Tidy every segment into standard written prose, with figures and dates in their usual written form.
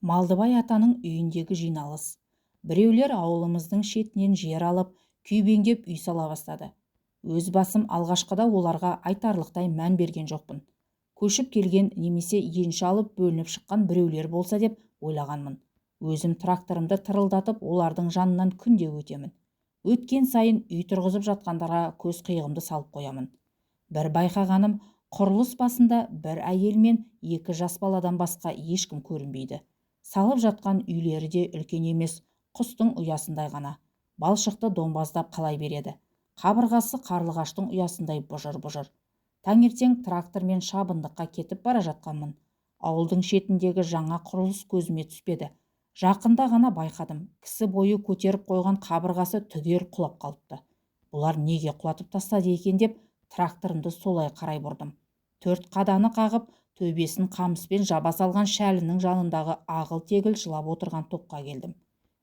Малдыбай атаның үйіндегі жиналыс. Біреулер ауылымыздың шетінен жер алып, күйбеңдеп үй сала бастады. Өз басым алғашқыда оларға айтарлықтай мән берген жоқпын. Көшіп келген немесе енші алып бөлініп шыққан біреулер болса деп ойлағанмын. Өзім тракторымды тырылдатып олардың жанынан күнде өтемін. Өткен сайын үй тұрғызып жатқандарға көз қиығымды салып қоямын. Бір байқағаным, құрылыс басында бір әйел мен 2 жас баладан басқа ешкім көрінбейді. Салып жатқан үйлері де үлкен емес, құстың ұясындай ғана. Балшықты домбаздап қалай береді. Қабырғасы қарлығаштың ұясындай бұжыр-бұжыр. Таңертең трактормен шабындыққа кетіп бара жатқанмын. Ауылдың шетіндегі жаңа құрылыс көзіме түспеді. Жақында ғана байқадым, кісі бойы көтеріп қойған қабырғасы түгел құлап қалыпты. Бұлар неге құлатып тастады екен деп тракторымды солай қарай бұрдым. 4 қаданы қағып, төбесін қамыспен жаба салған шәлінің жанындағы ағыл-тегіл жылап отырған топқа келдім.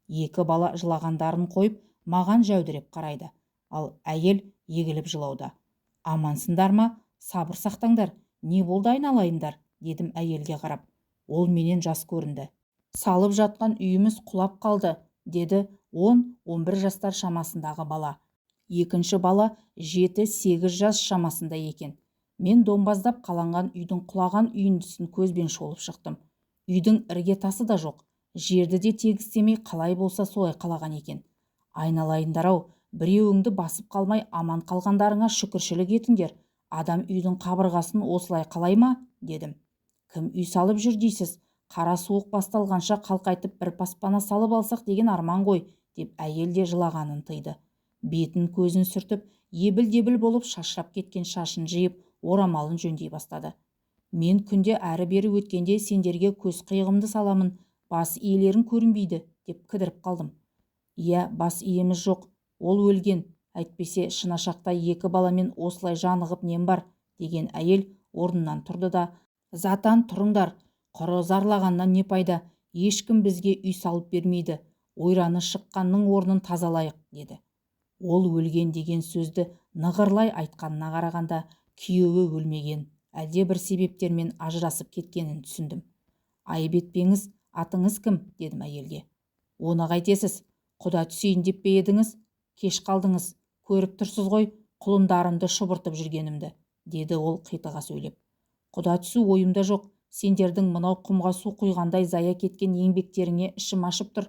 2 бала жылағандарын қойып, маған жәудіреп қарайды, ал әйел егіліп жылауда. Амансыңдар ма? Сабыр сақтаңдар. Не болды айналайындар? Дедім әйелге қарап. Ол менен жас көрінді. Салып жатқан үйіміз құлап қалды, деді 10-11 жастар шамасындағы бала. Екінші бала 7-8 жас шамасында екен. Мен домбаздап қаланған үйдің құлаған үйіндісін көзбен шолып шықтым. Үйдің іргетасы да жоқ. Жерді де тегістемей қалай болса солай қалаған екен. Айналайындар-ау, біреуіңді басып қалмай аман қалғандарыңа шүкіршілік етіңдер. Адам үйдің қабырғасын осылай қалай ма? Дедім. Кім үй салып жүр дейсіз? Қара суық басталғанша қалқайтып бір баспана салып алсақ деген арман ғой, деп әйел де жылағанын тыйды. Бетін көзін сүртіп, ебіл-дебіл болып шашырап кеткен шашын жиып, орамалын жөндей бастады. Мен күнде әрі-бері өткенде сендерге көз қиығымды саламын, бас иелерің көрінбейді, деп кідіріп қалдым. Иә, бас иеміз жоқ, ол өлген, әйтпесе шынашақта 2 баламен осылай жанығып нем бар, деген әйел орнынан тұрды да, затан тұрыңдар, құры зарлағаннан не пайда, ешкім бізге үй салып бермейді, ойраны шыққанның орнын тазалайық, деді. Ол өлген деген сөзді нығырлай айтқанына қарағанда, күйеуі өлмеген, әлде бір себептермен ажырасып кеткенін түсіндім. Айып етпеңіз, атыңыз кім? Дедім әйелге. Оны қайтесіз? Құда түсейін деп пе едіңіз? Кеш қалдыңыз, көріп тұрсыз ғой, құлындарымды шұбыртып жүргенімді, деді ол қитыға сөйлеп. Құда түсу ойымда жоқ, сендердің мынау құмға су құйғандай зая кеткен еңбектеріңе ішім ашып тұр.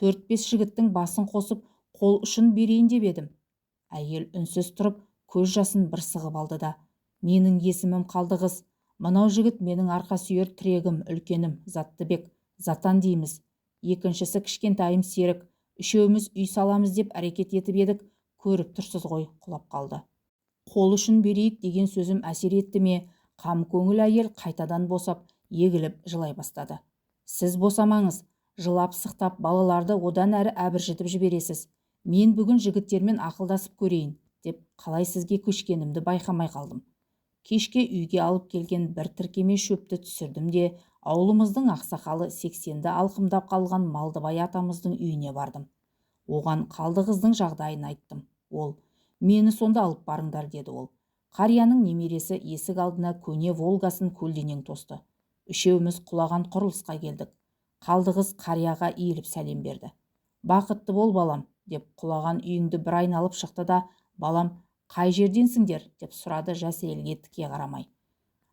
4-5 жігіттің басын қосып, қол ұшын берейін деп едім. Әйел үнсіз тұрып, көз жасын бір сығып алды да, менің есімім Қалдығыз, мынау жігіт менің арқа сүйер тірегім, үлкенім, Заттыбек, Затан дейміз. Екіншісі кішкентайым Серік, үшеуміз үй саламыз деп әрекет етіп едік, көріп тұрсыз ғой, құлап қалды. Қол ұшын берейік деген сөзім әсер етті ме? Қам көңіл әйел қайтадан босап, егіліп жылай бастады. Сіз босамаңыз, жылап сықтап балаларды одан әрі әбіржітіп жібересіз. Мен бүгін жігіттермен ақылдасып көрейін, деп қалай сізге көшкенімді байқамай қалдым. Кешке үйге алып келген бір тіркеме шөпті түсірдім де, ауылымыздың ақсақалы 80-ді алқымдап қалған Малдыбай атамыздың үйіне бардым. Оған Қалдықыздың жағдайын айттым. Ол, мені сонда алып барыңдар, деді ол. Қарияның немересі есік алдына көне Волгасын көлденең тосты. Үшеуміз құлаған құрылысқа келдік. Қалдықыз қарияға иіліп сәлем берді. Бақытты бол балам, деп құлаған үйіңді бір айналып шықты да, балам, қай жерденсіңдер, деп сұрады жас әйелге тіке қарамай.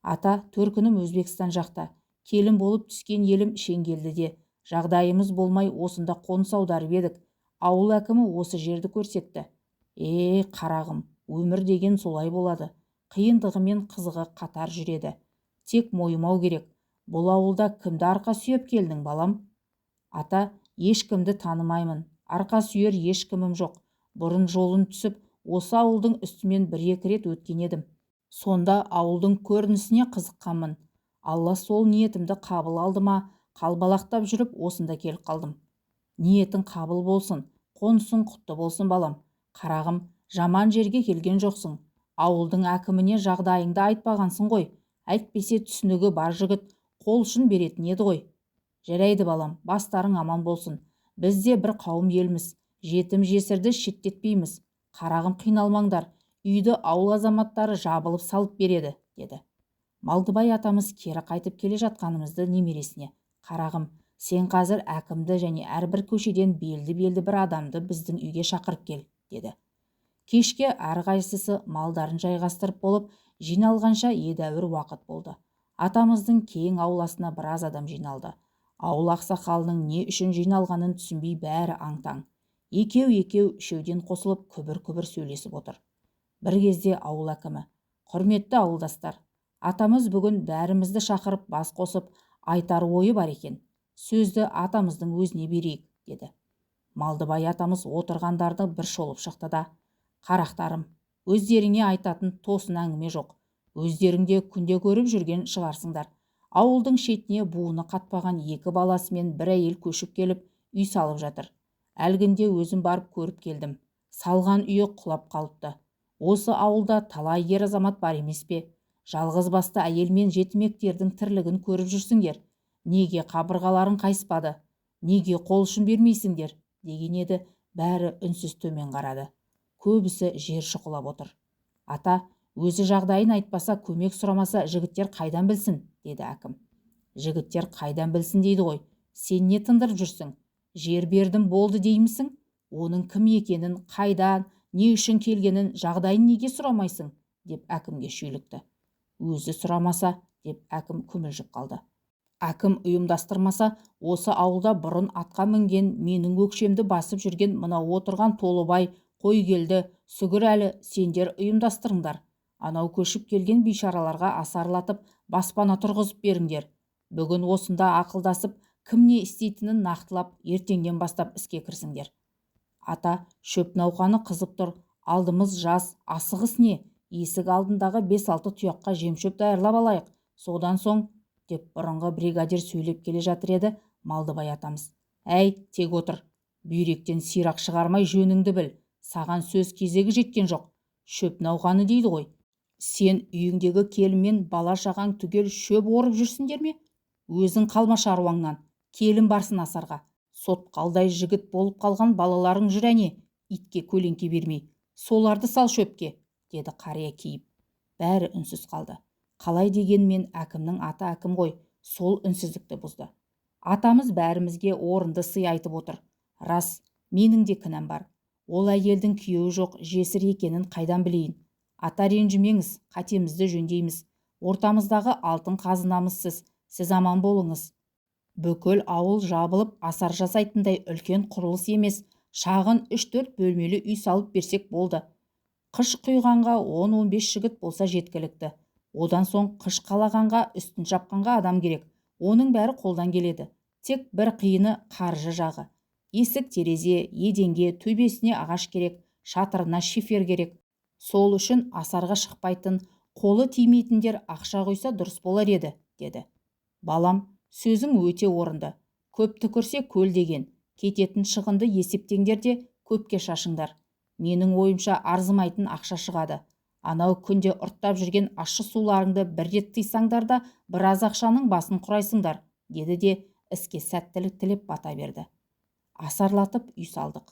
Ата, төркінім Өзбекстан жақта, келін болып түскен елім Шеңгелдіде, жағдайымыз болмай осында қоныс аударып едік. Ауыл әкімі осы жерді көрсетті. Қарағым, өмір деген солай болады. Қиындығы мен қызығы қатар жүреді. Тек мойымау керек. Бұл ауылда кімді арқа сүйеп келдің, балам? Ата, ешкімді танымаймын. Арқа сүйер ешкімім жоқ. Бұрын жолын түсіп, осы ауылдың үстімен 1-2 рет өткен едім. Сонда ауылдың көрінісіне қызыққанмын. Алла сол ниетімді қабыл алды ма, қалбалақтап жүріп осында келіп қалдым. Ниетің қабыл болсын, қонысың құтты болсын, балам. Қарағым, жаман жерге келген жоқсың. Ауылдың әкіміне жағдайыңды айтпағансың ғой. Әйтпесе түсінігі бар жігіт қол ұшын беретін еді ғой. Жарайды балам, бастарың аман болсын. Біз де бір қауым елміз. Жетім жесірді шеттетпейміз. Қарағым, қиналмаңдар. Үйді ауыл азаматтары жабылып салып береді, деді. Малдыбай атамыз кері қайтып келе жатқанымызды немересіне. Қарағым, Сен қазір әкімді және әрбір көшеден белді бір адамды біздің үйге шақырып кел, деді. Кешке әрқайсысы малдарын жайғастырып болып, жиналғанша едәуір уақыт болды. Атамыздың кең ауласына біраз адам жиналды. Ауыл ақсақалының не үшін жиналғанын түсінбей бәрі аң-таң. Екеу үшеуден қосылып күбір-күбір сөйлесіп отыр. Бір кезде ауыл әкімі: «Құрметті ауылдастар, атамыз бүгін бәрімізді шақырып бас қосып, айтар ойы бар екен. Сөзді атамыздың өзіне берейік», деді. Малдыбай атамыз отырғандарды бір шолып шықты да: «Қарақтарым, өздеріңе айтатын тосын әңгіме жоқ. Өздеріңде күнде көріп жүрген шығарсыңдар. Ауылдың шетіне буыны қатпаған екі баласымен бір әйел көшіп келіп, үй салып жатыр. Әлгінде өзім барып көріп келдім. Салған үйі құлап қалыпты. Осы ауылда талай ер азамат бар емес пе? Жалғыз басты әйел мен жетімектердің тірлігін көріп жүрсіңдер. Неге қабырғаларың қайыспады? Неге қол ұшын бермейсіңдер?» деген еді. Бәрі үнсіз төмен қарады. Көбісі жер шұқылап отыр. «Ата, өзі жағдайын айтпаса, көмек сұрамаса, жігіттер қайдан білсін?» деді әкім. «Жігіттер қайдан білсін дейді ғой. Сен не тындырып жүрсің? Жер бердім болды деймісің? Оның кім екенін, қайдан, не үшін келгенін, жағдайын неге сұрамайсың?» деп әкімге шүйлікті. «Өзі сұрамаса», деп әкім күмілжіп қалды. «Әкім ұйымдастырмаса, осы ауылда бұрын атқа мінген, менің өкшемді басып жүрген мынау отырған Толыбай, Қойгелді, Сүгірәлі сендер ұйымдастырыңдар. Анау көшіп келген бейшараларға асарлатып, баспана тұрғызып беріңдер. Бүгін осында ақылдасып, кім не істейтінін нақтылап, ертеңнен бастап іске кірсіңдер. Ата, шөп науқаны қызып тұр. Алдымыз жаз, асығыс не? Есік алдындағы 5-6 тұяққа жемшөп даярлап алайық. Содан соң», деп бұрынғы бригадир сөйлеп келе жатыр еді. Малдыбай атамыз: «Әй, тек отыр. Бүйректен сирақ шығармай жөніңді біл. Саған сөз кезегі жеткен жоқ. Шөп науқаны дейді ғой. Сен үйіңдегі келінмен бала-шағаң түгел шөп орып жүрсіңдер ме? Өзің қалма шаруаңнан. Келін барсын асарға. Сотқалдай жігіт болып қалған балаларың жүр әне, итке көлеңке бермей. Соларды сал шөпке», деді қария кейіп. Бәрі үнсіз қалды. Қалай дегенмен әкімнің аты әкім ғой, сол үнсіздікті бұзды. «Атамыз бәрімізге орынды сый айтып отыр. Рас, менің де кінәм бар. Ол әйелдің күйеуі жоқ, жесір екенін қайдан білейін? Ата, ренжімеңіз, қатемізді жөндейміз. Ортамыздағы алтын қазынамыз сіз аман болыңыз. Бүкіл ауыл жабылып асар жасайтындай үлкен құрылыс емес, шағын 3-4 бөлмелі үй салып берсек болды. Қыш құйғанға 10-15 жігіт болса жеткілікті. Одан соң қыш қалағанға, үстін жапқанға адам керек. Оның бәрі қолдан келеді. Тек бір қиыны қаржы жағы. Есік терезе, еденге, төбесіне ағаш керек, шатырына шифер керек. Сол үшін асарға шықпайтын, қолы тимейтіндер ақша құйса дұрыс болар еді», деді. «Балам, сөзің өте орынды. Көп түкірсе көл деген. Кететін шығынды есептеңдер де көпке шашыңдар. Менің ойымша арзымайтын ақша шығады. Анау күнде ұрттап жүрген ащы суларыңды бір рет тыйсаңдар да біраз ақшаның басын құрайсыңдар», деді де іске сәттілік тілеп бата берді. Асарлатып үй салдық.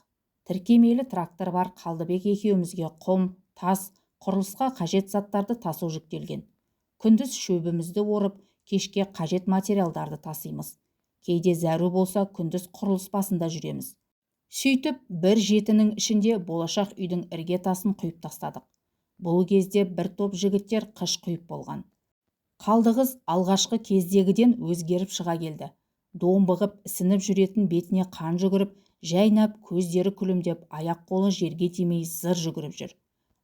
Тіркемелі трактор бар. Қалдыбек екеумізге құм, тас, құрылысқа қажет заттарды тасу жүктелген. Күндіз шөбімізді орып, кешке қажет материалдарды тасимыз. Кейде зәру болса күндіз құрылыс басында жүреміз. Сөйтіп бір жетінің ішінде болашақ үйдің ірге тасын құйып тастадық. Бұл кезде бір топ жігіттер қыш құйып болған. Қалдығыз алғашқы кездегіден өзгеріп шыға келді. Домбығып, ісініп жүретін бетіне қан жүгіріп, жайнап, көздері күлімдеп, аяқ-қолы жерге тимей зыр жүгіріп жүр.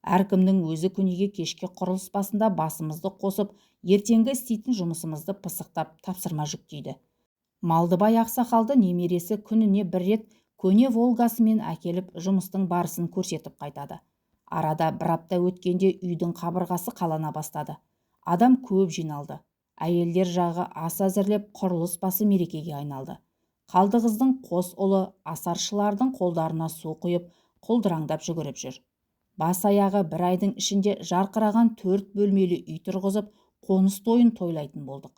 Әркімнің өзі күніге кешке құрылыс басында басымызды қосып, ертеңгі істейтін жұмысымызды пысықтап тапсырма жүктейді. Малдыбай ақсақалды немересі күніне бір рет көне волгасымен әкеліп жұмыстың барысын көрсетіп қайтады. Арада бір апта өткенде үйдің қабырғасы қалана бастады. Адам көп жиналды. Әйелдер жағы ас әзірлеп, құрылыс басы мерекеге айналды. Қалдығыздың қос ұлы асаршылардың қолдарына су құйып, құлдыраңдап жүгіріп жүр. Бас аяғы бір айдың ішінде жарқыраған 4 бөлмелі үй тұрғызып, қоныс тойын тойлайтын болдық.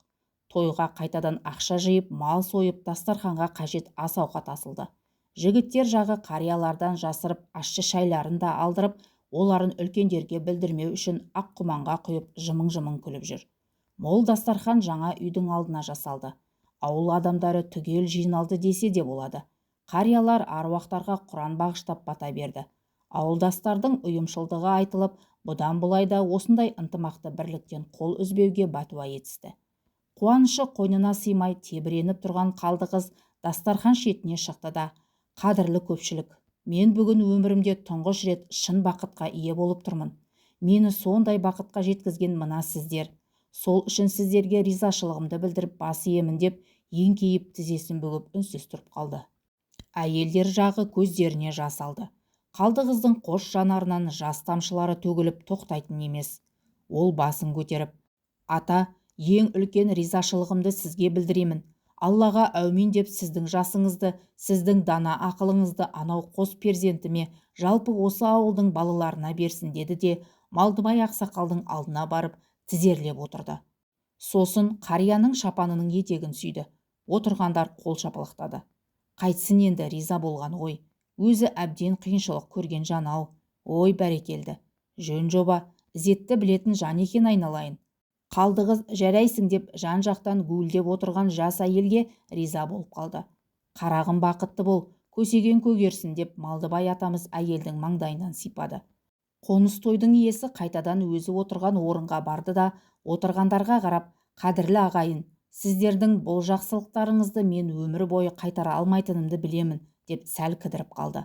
Тойға қайтадан ақша жиып, мал сойып, дастарханға қажет ас ауқат асылды. Жігіттер жағы қариялардан жасырып, ащы шайларын да алдырып, оларын үлкендерге білдірмеу үшін ақ құманға құйып, жымың-жымың күліп жүр. Мол дастархан жаңа үйдің алдына жасалды. ауыл адамдары түгел жиналды десе де болады. Қариялар аруақтарға құран бағыштап бата берді. Ауылдастардың ұйымшылдығы айтылып, бұдан бұлай да осындай ынтымақты бірліктен қол үзбеуге бәтуа етісті. Қуанышы қойнына сыймай тебіреніп тұрған Қалдықыз дастархан шетіне шықты да: «Қадірлі көпшілік, мен бүгін өмірімде тұңғыш рет шын бақытқа ие болып тұрмын. Мені сондай бақытқа жеткізген мына сіздер. Сол үшін сіздерге ризашылығымды білдіріп бас иемін» деп еңкейіп тізесін бүгіп үнсіз тұрып қалды. Әйелдер жағы көздеріне жас алды. Қалдықыздың қос жанарынан жас тамшылары төгіліп тоқтайтын емес. Ол басын көтеріп: «Ата, ең үлкен ризашылығымды сізге білдіремін. Аллаға әумин деп сіздің жасыңызды, сіздің дана ақылыңызды анау қос перзентіме, жалпы осы ауылдың балаларына берсін» деді де Малдыбай ақсақалдың алдына барып тізерлеп отырды. Сосын қарияның шапанының етегін сүйді. Отырғандар қол шапалақтады. Қайтсын енді, риза болған ғой. Өзі әбден қиыншылық көрген жан-ау. Ой, бәрекелді. Жөн жоба, ізетті білетін жан екен айналайын. Қалдықыз жарайсың деп жан-жақтан гуілдеп отырған жас әйелге риза болып қалды. Қарағым бақытты бол, көсеген көгерсін деп Малдыбай атамыз әйелдің маңдайынан сипады. Қоныс тойдың иесі қайтадан өзі отырған орынға барды да отырғандарға қарап: «Қадірлі ағайын, сіздердің бұл жақсылықтарыңызды мен өмір бойы қайтара алмайтынымды білемін» деп сәл кідіріп қалды.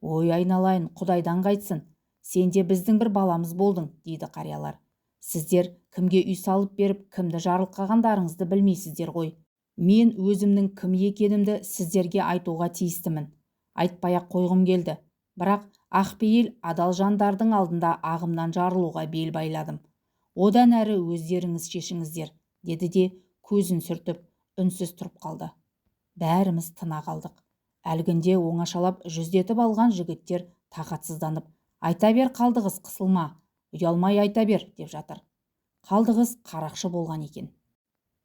«Ой айналайын, Құдайдан қайтсын, сен де біздің бір баламыз болдың» дейді қариялар. «Сіздер кімге үй салып беріп, кімді жарылқағандарыңызды білмейсіздер ғой. Мен өзімнің кім екенімді сіздерге айтуға тиістімін. Айтпай-ақ қойғым келді. Бірақ ақпейіл адал жандардың алдында ағымнан жарылуға бел байладым. Одан әрі өздеріңіз шешіңіздер» деді де көзін сүртіп үнсіз тұрып қалды. Бәріміз тына қалдық. Әлгінде оңашалап жүздетіп алған жігіттер тақатсызданып: «Айта бер Қалдықыз, қысылма, ұялмай айта бер» деп жатыр. Қалдықыз қарақшы болған екен.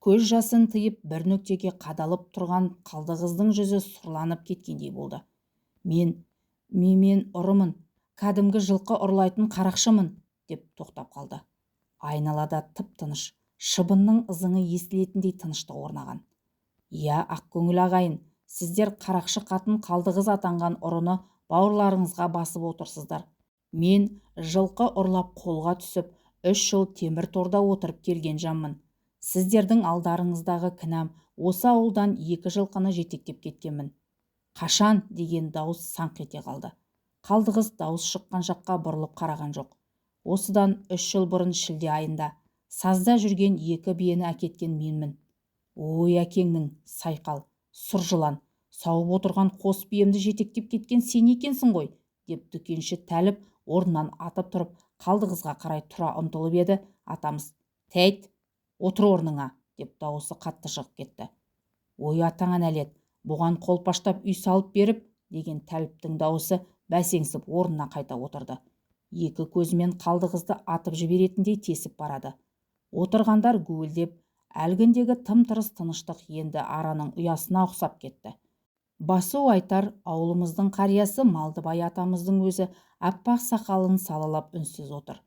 Көз жасын тыйып бір нүктеге қадалып тұрған Қалдықыздың жүзі сұрланып кеткендей болды. Мен ұрымын, кәдімгі жылқы ұрлайтын қарақшымын» деп тоқтап қалды. Айналада тып-тыныш, шыбынның ызыңы естілетіндей тыныштық орнаған. «Иә, ақкөңіл ағайын, сіздер қарақшы қатын Қалдықыз атанған ұрыны бауырларыңызға басып отырсыздар. Мен жылқы ұрлап қолға түсіп, 3 жыл темір торда отырып келген жанмын. Сіздердің алдарыңыздағы кінәм осы ауылдан 2 жылқыны жетектеп кеткенмін». «Қашан?» деген дауыс саңқ ете қалды. Қалдықыз дауыс шыққан жаққа бұрылып қараған жоқ. «Осыдан 3 жыл бұрын шілде айында сазда жүрген 2 биені әкеткен менмін». «Ой, әкеңнің сайқал, сұр жылан, сауып отырған қос биемді жетектеп кеткен сен екенсің ғой» деп дүкенші Тәліп орнынан атып тұрып Қалдықызға қарай тұра ұмтылып еді. Атамыз: «Тәйт, отыр орныңа» деп дауысы қатты шығып кетті. «Ой, атаңа нәлет, бұған қолпаштап үй салып беріп» деген Тәліптің дауысы бәсеңсіп орнына қайта отырды. Екі көзімен Қалдықызды атып жіберетіндей тесіп барады. Отырғандар гуілдеп, әлгіндегі тым-тырыс тыныштық енді араның ұясына ұқсап кетті. Басу айтар ауылымыздың қариясы Малдыбай атамыздың өзі аппақ сақалын салалап үнсіз отыр.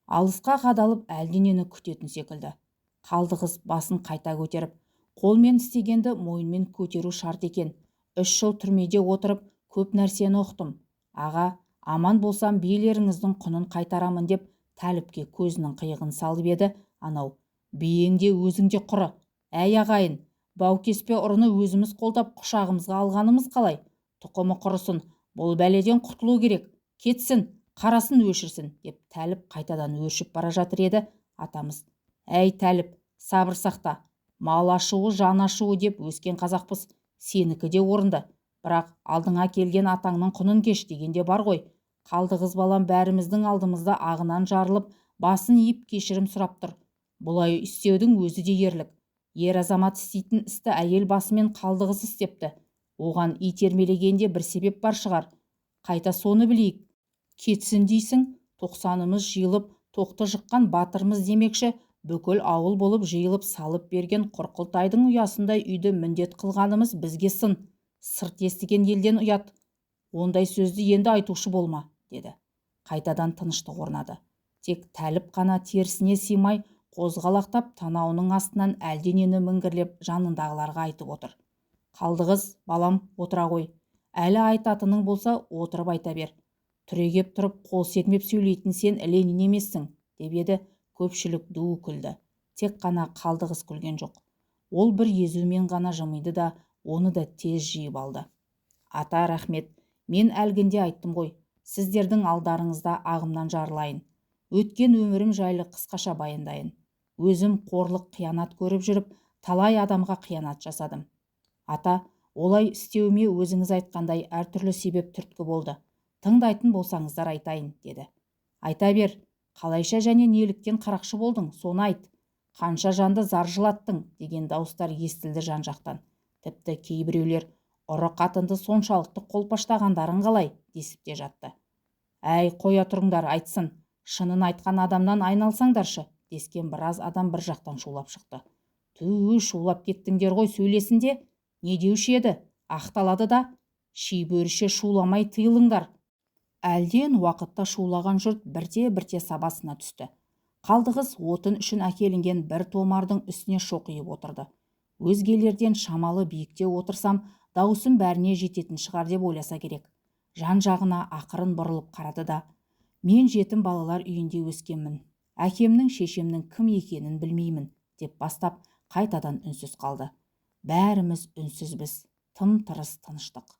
Алысқа қадалып әлденені күтетін секілді. Қалдықыз басын қайта көтеріп: «Қолмен істегенді мойынмен көтеру шарт екен. 3 жыл түрмеде отырып көп нәрсені ұқтым. Аға, аман болсам биелеріңіздің құнын қайтарамын» деп Тәліпке көзінің қиығын салып еді. Анау: «Биеңде өзіңде құры. Әй ағайын, Баукеспе ұрыны өзіміз қолдап құшағымызға алғанымыз қалай? Тұқымы құрысын, бұл бәледен құтылу керек. Кетсін, қарасын өшірсін» деп Тәліп қайтадан өршіп бара жатыр еді. Атамыз: «Әй Тәліп, сабыр сақта. Мал ашуы жан ашуы деп өскен қазақпыз. Сенікі де орынды. Бірақ алдыңа келген атаңның құнын кеш дегенде бар ғой. Қалдықыз балам бәріміздің алдымызда ағынан жарылып, басын иіп кешірім сұрап тұр. Бұлай істеудің өзі де ерлік. Ер азамат істейтін істі әйел басымен Қалдықыз істепті. Оған итермелегенде бір себеп бар шығар. Қайта соны білейік. Кетсін дейсің, 90-ымыз жиылып, тоқты жыққан батырмыз демекші, бүкіл ауыл болып жиылып салып берген Құрқылтайдың ұясындай үйді міндет қылғанымыз бізге сын. Сырт естіген елден ұят. Ондай сөзді енді айтушы болма» деді. Қайтадан тыныштық орнады. Тек Тәліп қана терісіне сыймай қозғалақтап танауының астынан әлденені міңгірлеп жанындағыларға айтып отыр. Қалдығыз, балам, отыра қой. Әлі айтатының болса, отырып айта бер. Түрегеп тұрып қол сермеп сөйлейтін сен Ленин емессің, деп еді. Көпшілік ду күлді. Тек қана Қалдығыз күлген жоқ. Ол бір езумен ғана жымиды да, оны да тез жиып алды. Ата, рахмет. Мен әлгінде айттым ғой, сіздердің алдарыңызда ағымнан жарылайын. Өткен өмірім жайлы қысқаша баяндайын. Өзім қорлық қиянат көріп жүріп, талай адамға қиянат жасадым. Ата, олай істеуіме өзіңіз айтқандай әртүрлі себеп түрткі болды. Тыңдайтын болсаңыздар айтайын, деді. Айта бер, қалайша және неліктен қарақшы болдың, соны айт. Қанша жанды зар жылаттың, деген дауыстар естілді жан-жақтан. Тіпті кейбіреулер ұры қатынды соншалықты қолпаштағандарың қалай, десіп те жатты. Әй, қоя тұрыңдар, айтсын, шынын айтқан адамнан айналсаңдаршы, дескен біраз адам бір жақтан шулап шықты. Түу, шулап кеттіңдер ғой, сөйлесінде, не деуші еді, ақталады да, шибөріше шуламай тыйылыңдар. Әлден уақытта шулаған жұрт бірте-бірте сабасына түсті. Қалдығыз отын үшін әкелінген бір томардың үстіне шоқиып отырды. Өзгелерден шамалы биікте отырсам, даусым бәріне жететін шығар деп ойласа керек. Жан-жағына ақырын бұрылып қарады да, мен жетім балалар үйінде өскенмін. Әкемнің, шешемнің кім екенін білмеймін, деп бастап қайтадан үнсіз қалды. Бәріміз үнсізбіз, тым-тырыс тыныштық.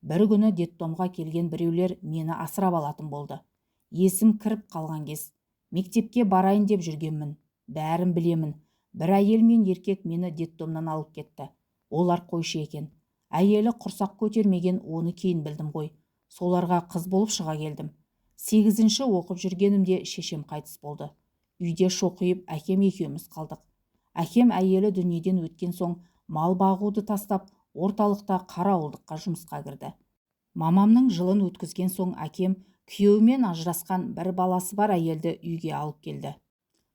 Бір күні детдомға келген біреулер мені асырап алатын болды. Есім кіріп қалған кез. Мектепке барайын деп жүргенмін. Бәрін білемін. Бір әйел мен еркек мені детдомнан алып кетті. Олар қойшы екен. Әйелі құрсақ көтермеген, оны кейін білдім ғой. Соларға қыз болып шыға келдім. 8-ші оқып жүргенімде шешем қайтыс болды. Үйде шоқиып әкем екеуміз қалдық. Әкем әйелі дүниеден өткен соң мал бағуды тастап, орталықта қарауылдыққа жұмысқа кірді. Мамамның жылын өткізген соң әкем күйеуімен ажырасқан бір баласы бар әйелді үйге алып келді.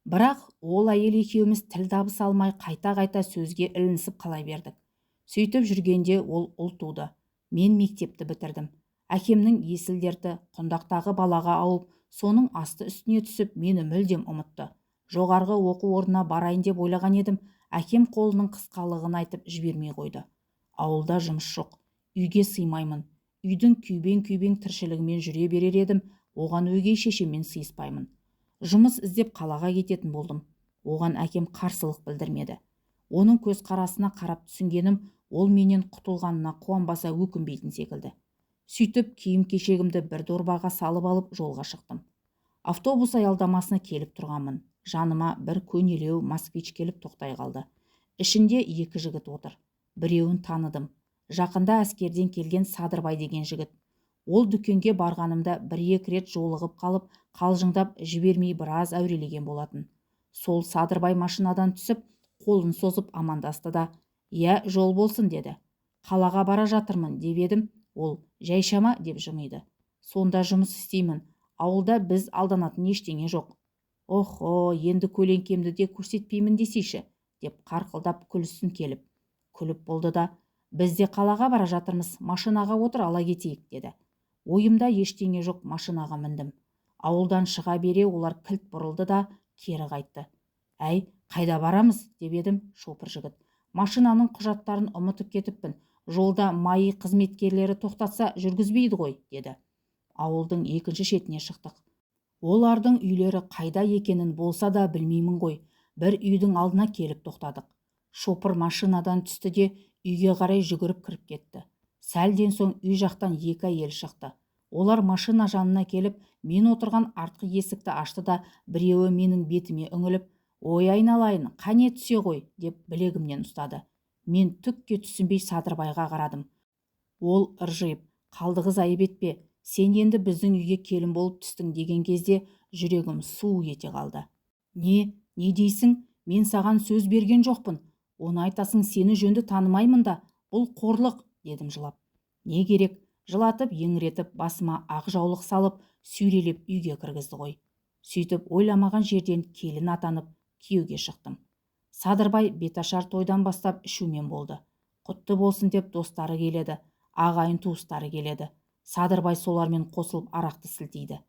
Бірақ ол әйел екеуміз тіл табыса алмай қайта-қайта сөзге ілінісіп қала бердік. Сөйтіп жүргенде ол ұл туды. Мен мектепті бітірдім. Әкемнің есіл дерті құндақтағы балаға ауып, соның асты үстіне түсіп, мені мүлдем ұмытты. Жоғарғы оқу орнына барайын деп ойлаған едім, әкем қолының қысқалығын айтып жібермей қойды. Ауылда жұмыс жоқ, үйге сыймаймын. Үйдің күйбең-күйбең тіршілігімен жүре берер едім, оған өгей шешеммен сыйыспаймын. Жұмыс іздеп қалаға кететін болдым. Оған әкем қарсылық білдірмеді. Оның көз қарасына қарап түсінгенім, ол менен құтылғанына қуанбаса өкінбейтін секілді. Сөйтіп киім-кешегімді бір дорбаға салып алып жолға шықтым. Автобус аялдамасына келіп тұрғанмын. Жаныма бір көнелеу москвич келіп тоқтай қалды. Ішінде 2 жігіт отыр. Біреуін таныдым. Жақында әскерден келген Садырбай деген жігіт. Ол дүкенге барғанымда 1-2 рет жолығып қалып, қалжыңдап жібермей біраз әурелеген болатын. Сол Садырбай машинадан түсіп, қолын созып амандасты да, «Я, жол болсын», деді. «Қалаға бара жатырмын», деп едім. Ол «Жайшама», деп жымиды. «Сонда жұмыс істеймін. Ауылда біз алданатын ештеңе жоқ». «Охо, енді көлеңкемді де көрсетпеймін десейші», деп қарқылдап күлсін келіп. Күліп болды да, «Бізде қалаға бара жатырмыз, машинаға отыр, ала кетейік», деді. Ойымда ештеңе жоқ, машинаға міндім. Ауылдан шыға бере олар кілт бұрылды да кері қайтты. «Әй, қайда барамыз?» деп едім. Шопыр жігіт: «Машинаның құжаттарын ұмытып кетіппін. Жолда майы қызметкерлері тоқтатса жүргізбейді ғой», деді. Ауылдың екінші шетіне шықтық. Олардың үйлері қайда екенін болса да білмеймін ғой. Бір үйдің алдына келіп тоқтадық. Шопыр машинадан түсті де үйге қарай жүгіріп кіріп кетті. Сәлден соң үй жақтан 2 әйел шықты. Олар машина жанына келіп, мен отырған артқы есікті ашты да, біреуі менің бетіме үңіліп, «Ой, айналайын, қане түсе ғой», деп білегімнен ұстады. Мен түкке түсінбей Садырбайға қарадым. Ол ыржиып, «Қалдығыз, айып етпе, сен енді біздің үйге келін болып түстің», деген кезде жүрегім су ете қалды. Не дейсің? Мен саған сөз берген жоқпын. Оны айтасың, сені жөнді танымаймын да, бұл қорлық», дедім жылап. Не керек? Жылатып, еңіретіп, басыма ақ жаулық салып, сүйрелеп үйге кіргізді ғой. Сөйтіп ойламаған жерден келін атанып, күйеуге шықтым. Садырбай беташар тойдан бастап ішумен болды. Құтты болсын деп достары келеді, ағайын туыстары келеді. Садырбай солармен қосылып арақты сілтейді.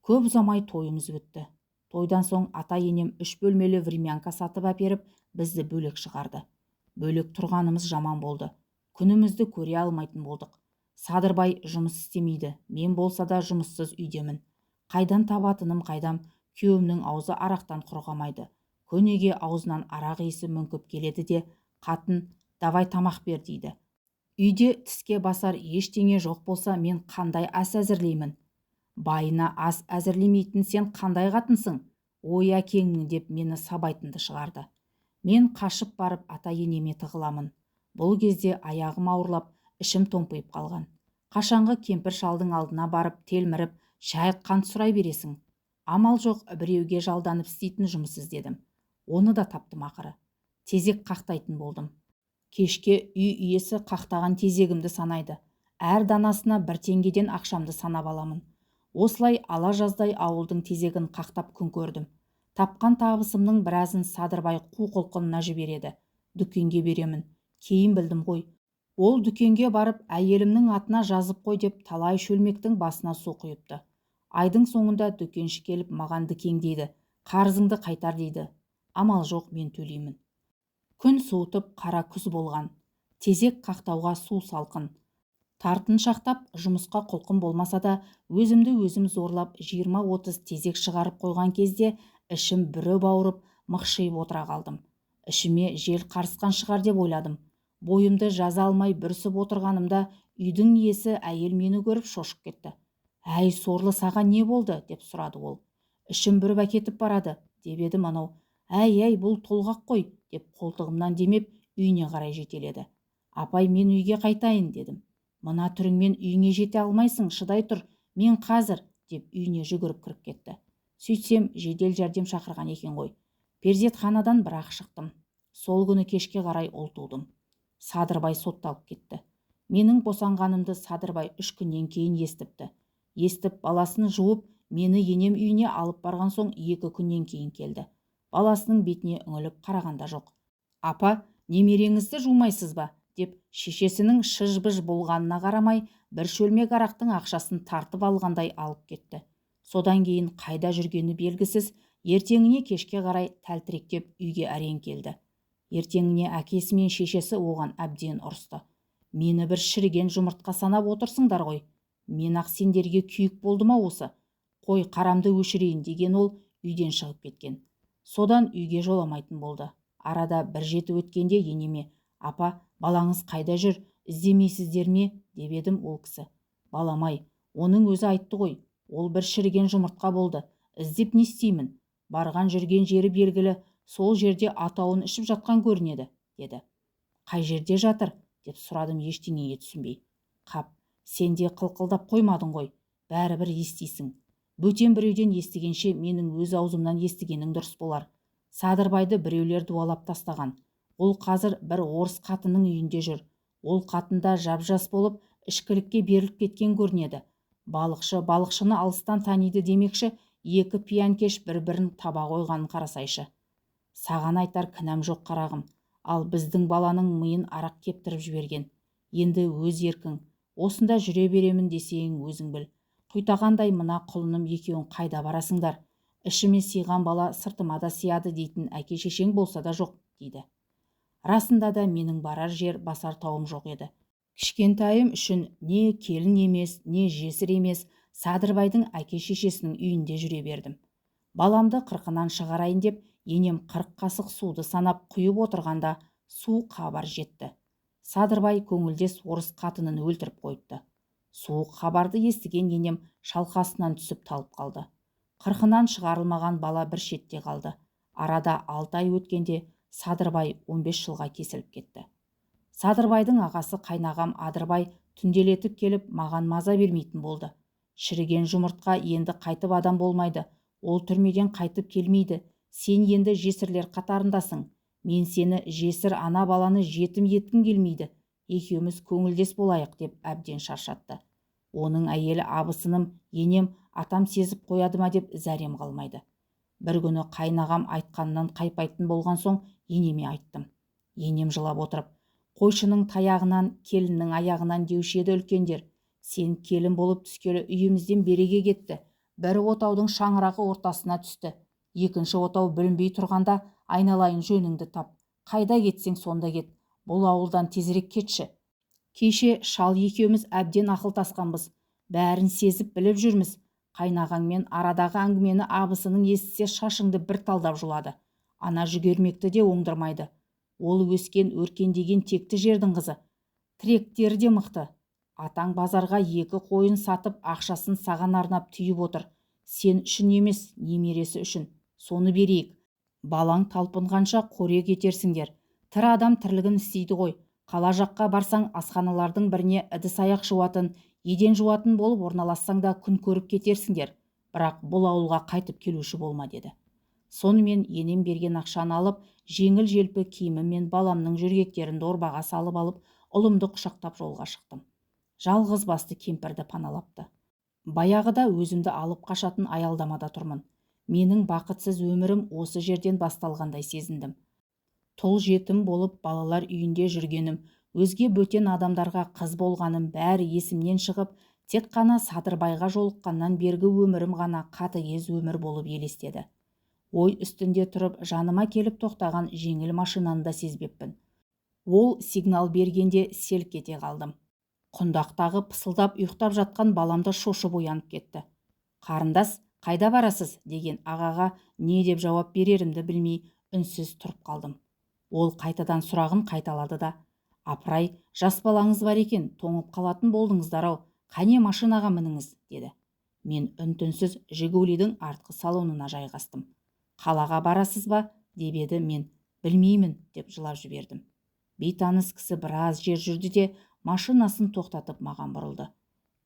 Көп ұзамай тойымыз өтті. Тойдан соң ата-енем 3 бөлмелі времянка сатып әперіп, бізді бөлек шығарды. Бөлек тұрғанымыз жаман болды. Күнімізді көре алмайтын болдық. Садырбай жұмыс істемейді, мен болса да жұмыссыз үйдемін. Қайдан табатыным қайдам, күйеуімнің аузы арақтан құрғамайды. Көнеге аузынан арақ иісі мүңкіп келеді де, қатын, давай тамақ бер дейді. Үйде тіске басар ештеңе жоқ болса, мен қандай ас әзірлеймін? Байына ас әзірлемейтін сен қандай қатынсың? Ой әкеңнің, деп мені сабайтынды шығарды. Мен қашып барып ата-енеме тығыламын. Бұл кезде аяғым ауырлап, ішім томпиып қалған. Қашанғы кемпір шалдың алдына барып, телміріп, шай қант сұрай бересің? Амал жоқ, біреуге жалданып істейтін жұмыс іздедім. Оны да таптым ақыры. Тезек қақтайтын болдым. Кешке үй иесі қақтаған тезегімді санайды. Әр данасына 1 теңгеден ақшамды санап аламын. Осылай ала жаздай ауылдың тезегін қақтап күн көрдім. Тапқан табысымның біразын Садырбай қу құлқынына жібереді. Дүкенге беремін. Кейін білдім ғой. Ол дүкенге барып, әйелімнің атына жазып қой деп талай шөлмектің басына су құйыпты. Айдың соңында дүкенші келіп маған дікеңдейді. Қарызыңды қайтар дейді. Амал жоқ, мен төлеймін. Күн суытып қара күз болған. Тезек қақтауға су салқын. Тартыншақтап жұмысқа құлқын болмаса да, өзімді өзім зорлап 20-30 тезек шығарып қойған кезде ішім бүріп ауырып, мықшиып отыра қалдым. Ішіме жел қарысқан шығар деп ойладым. Бойымды жаза алмай бүрсіп отырғанымда үйдің иесі әйел мені көріп шошып кетті. Әй, сорлы, саған не болды? Деп сұрады ол. Ішім бүріп әкетіп барады, деп еді анау. Әй, бұл толғақ қой, деп қолтығымнан демеп үйіне қарай жетеледі. Апай, мен үйге қайтайын, дедім. Мына түріңмен үйіңе жете алмайсың, шыдай тұр, мен қазір, деп үйіне жүгіріп кіріп кетті. Сөйтсем, жедел жәрдем шақырған екен ғой. Перзентханадан бір-ақ шықтым. Сол күні кешке қарай ұл тудым. Садырбай сотталып кетті. Менің босанғанымды Садырбай 3 күннен кейін естіпті. Естіп, баласын жуып, мені енем үйіне алып барған соң 2 күннен кейін келді. Баласының бетіне үңіліп қарағанда жоқ. Апа, немереңізді жумайсыз ба? Деп шешесінің шыж-быж болғанына қарамай, 1 шөлмек арақтың ақшасын тартып алғандай алып кетті. Содан кейін қайда жүргені белгісіз, ертеңіне кешке қарай тәлтіректеп үйге әрең келді. Ертеңіне әкесі мен шешесі оған әбден ұрысты. Мені бір шіріген жұмыртқа санап отырсыңдар ғой. Мен ақ сендерге күйік болды ма осы? Қой, қарамды өшірейін деген ол үйден шығып кеткен. Содан үйге жоламайтын болды. Арада бір жеті өткенде енеме, апа, балаңыз қайда жүр, іздемейсіздер ме? Деп едім, ол кісі. Баламай, оның өзі айтты ғой, ол бір шіріген жұмыртқа болды. Іздеп не істеймін? Барған жүрген жері белгілі, сол жерде атауын ішіп жатқан көрінеді, деді. Қай жерде жатыр? Деп сұрадым, ештеңеге түсінбей. Қап, сен де қылқылдап қоймадың ғой, бәрібір естисің. Бөтен біреуден естігенше менің өз аузымнан естігенің дұрыс болар. Садырбайды біреулер дуалап тастаған. Ол қазір бір орыс қатының үйінде жүр. Ол қатында жап-жас болып, ішкілікке беріліп кеткен көрінеді. Балықшы балықшыны алыстан таниды демекші, 2 пиянкеш бір-бірін таба қойғанын қарасайшы. Саған айтар кінәм жоқ, қарағым. Ал біздің баланың миын арақ кептіріп жіберген. Енді өз еркің. Осында жүре беремін десең өзің біл. Құйтағандай мына құлыным екеуің қайда барасыңдар? Ішіме сыйған бала сыртыма да сыяды дейтін әке шешең болса да жоқ, дейді. Расында да менің барар жер, басар тауым жоқ еді. Кішкентайым үшін не келін емес, не жесір емес, Садырбайдың әке шешесінің үйінде жүре бердім. Баламды қырқынан шығарайын деп, енем 40 қасық суды санап құйып отырғанда су хабар жетті. Садырбай көңілдес орыс қатынын өлтіріп қойыпты. Суық хабарды естіген енем шалқасынан түсіп талып қалды. Қырқынан шығарылмаған бала бір шетте қалды. Арада 6 ай өткенде Садырбай 15 жылға кесіліп кетті. Садырбайдың ағасы қайнағам Адырбай түнделетіп келіп маған маза бермейтін болды. Шіріген жұмыртқа енді қайтып адам болмайды. Ол түрмеден қайтып келмейді. Сен енді жесірлер қатарындасың. Мен сені жесір ана баланы жетім еткім келмейді. Екеуміз көңілдес болайық деп әбден шаршатты. Оның әйелі абысыным, енем, атам сезіп қояды ма деп зәрем қалмайды. Бір күні қайнағам айтқанынан қайпайтын болған соң енеме айттым. Енем жылап отырып, қойшының таяғынан, келіннің аяғынан деуші еді үлкендер. Сен келін болып түскелі үйімізден береге кетті. Бір отаудың шаңырағы ортасына түсті. Екінші отау білінбей тұрғанда айналайын жөніңді тап. Қайда кетсең сонда кет. Бұл ауылдан тезірек кетші. Кеше шал екеуміз әбден ақыл тасқанбыз. Бәрін сезіп біліп жүрміз. Қайнағаңмен арадағы әңгімені абысының естісе шашыңды бір талдап жұлады. Ана жүгермекті де оңдырмайды. Ол өскен өркендеген текті жердің қызы. Тіректері де мықты. Атаң базарға 2 қойын сатып ақшасын саған арнап түйіп отыр. Сен үшін емес, немересі үшін. Соны берейік. Балаң талпынғанша қорек етерсіңдер. Тірі адам тірлігін істейді ғой. Қала жаққа барсаң асханалардың біріне ыдыс-аяқ жуатын, еден жуатын болып орналассаң да күн көріп кетерсіңдер. Бірақ бұл ауылға қайтып келуші болма, деді. Сонымен енем берген ақшаны алып, жеңіл-желпі киімі мен баламның жүргектерін дорбаға салып алып, ұлымды құшақтап жолға шықтым. Жалғыз басты кемпірді паналапты. Баяғыда өзімді алып қашатын аялдамада тұрмын. Менің бақытсыз өмірім осы жерден басталғандай сезіндім. Тұл жетім болып балалар үйінде жүргенім, өзге бөтен адамдарға қыз болғаным бәрі есімнен шығып, тек қана Садырбайға жолыққаннан бергі өмірім ғана қатыгез өмір болып елестеді. Ой үстінде тұрып жаныма келіп тоқтаған жеңіл машинаны да сезбеппін. Ол сигнал бергенде селк ете қалдым. Құндақтағы пысылдап ұйықтап жатқан баламды шошып оянып кетті. Қарындас, қайда барасыз? Деген ағаға не деп жауап берерімді білмей үнсіз тұрып қалдым. Ол қайтадан сұрағын қайталады да: апырай, жас балаңыз бар екен, тоңып қалатын болдыңыздар-ау, қане машинаға мініңіз, деді. Мен үн-түнсіз Жигулидің артқы салонына жайғастым. Қалаға барасыз ба? Деп еді. Мен білмеймін, деп жылап жібердім. Бейтаныс кісі біраз жер жүрді де машинасын тоқтатып маған бұрылды.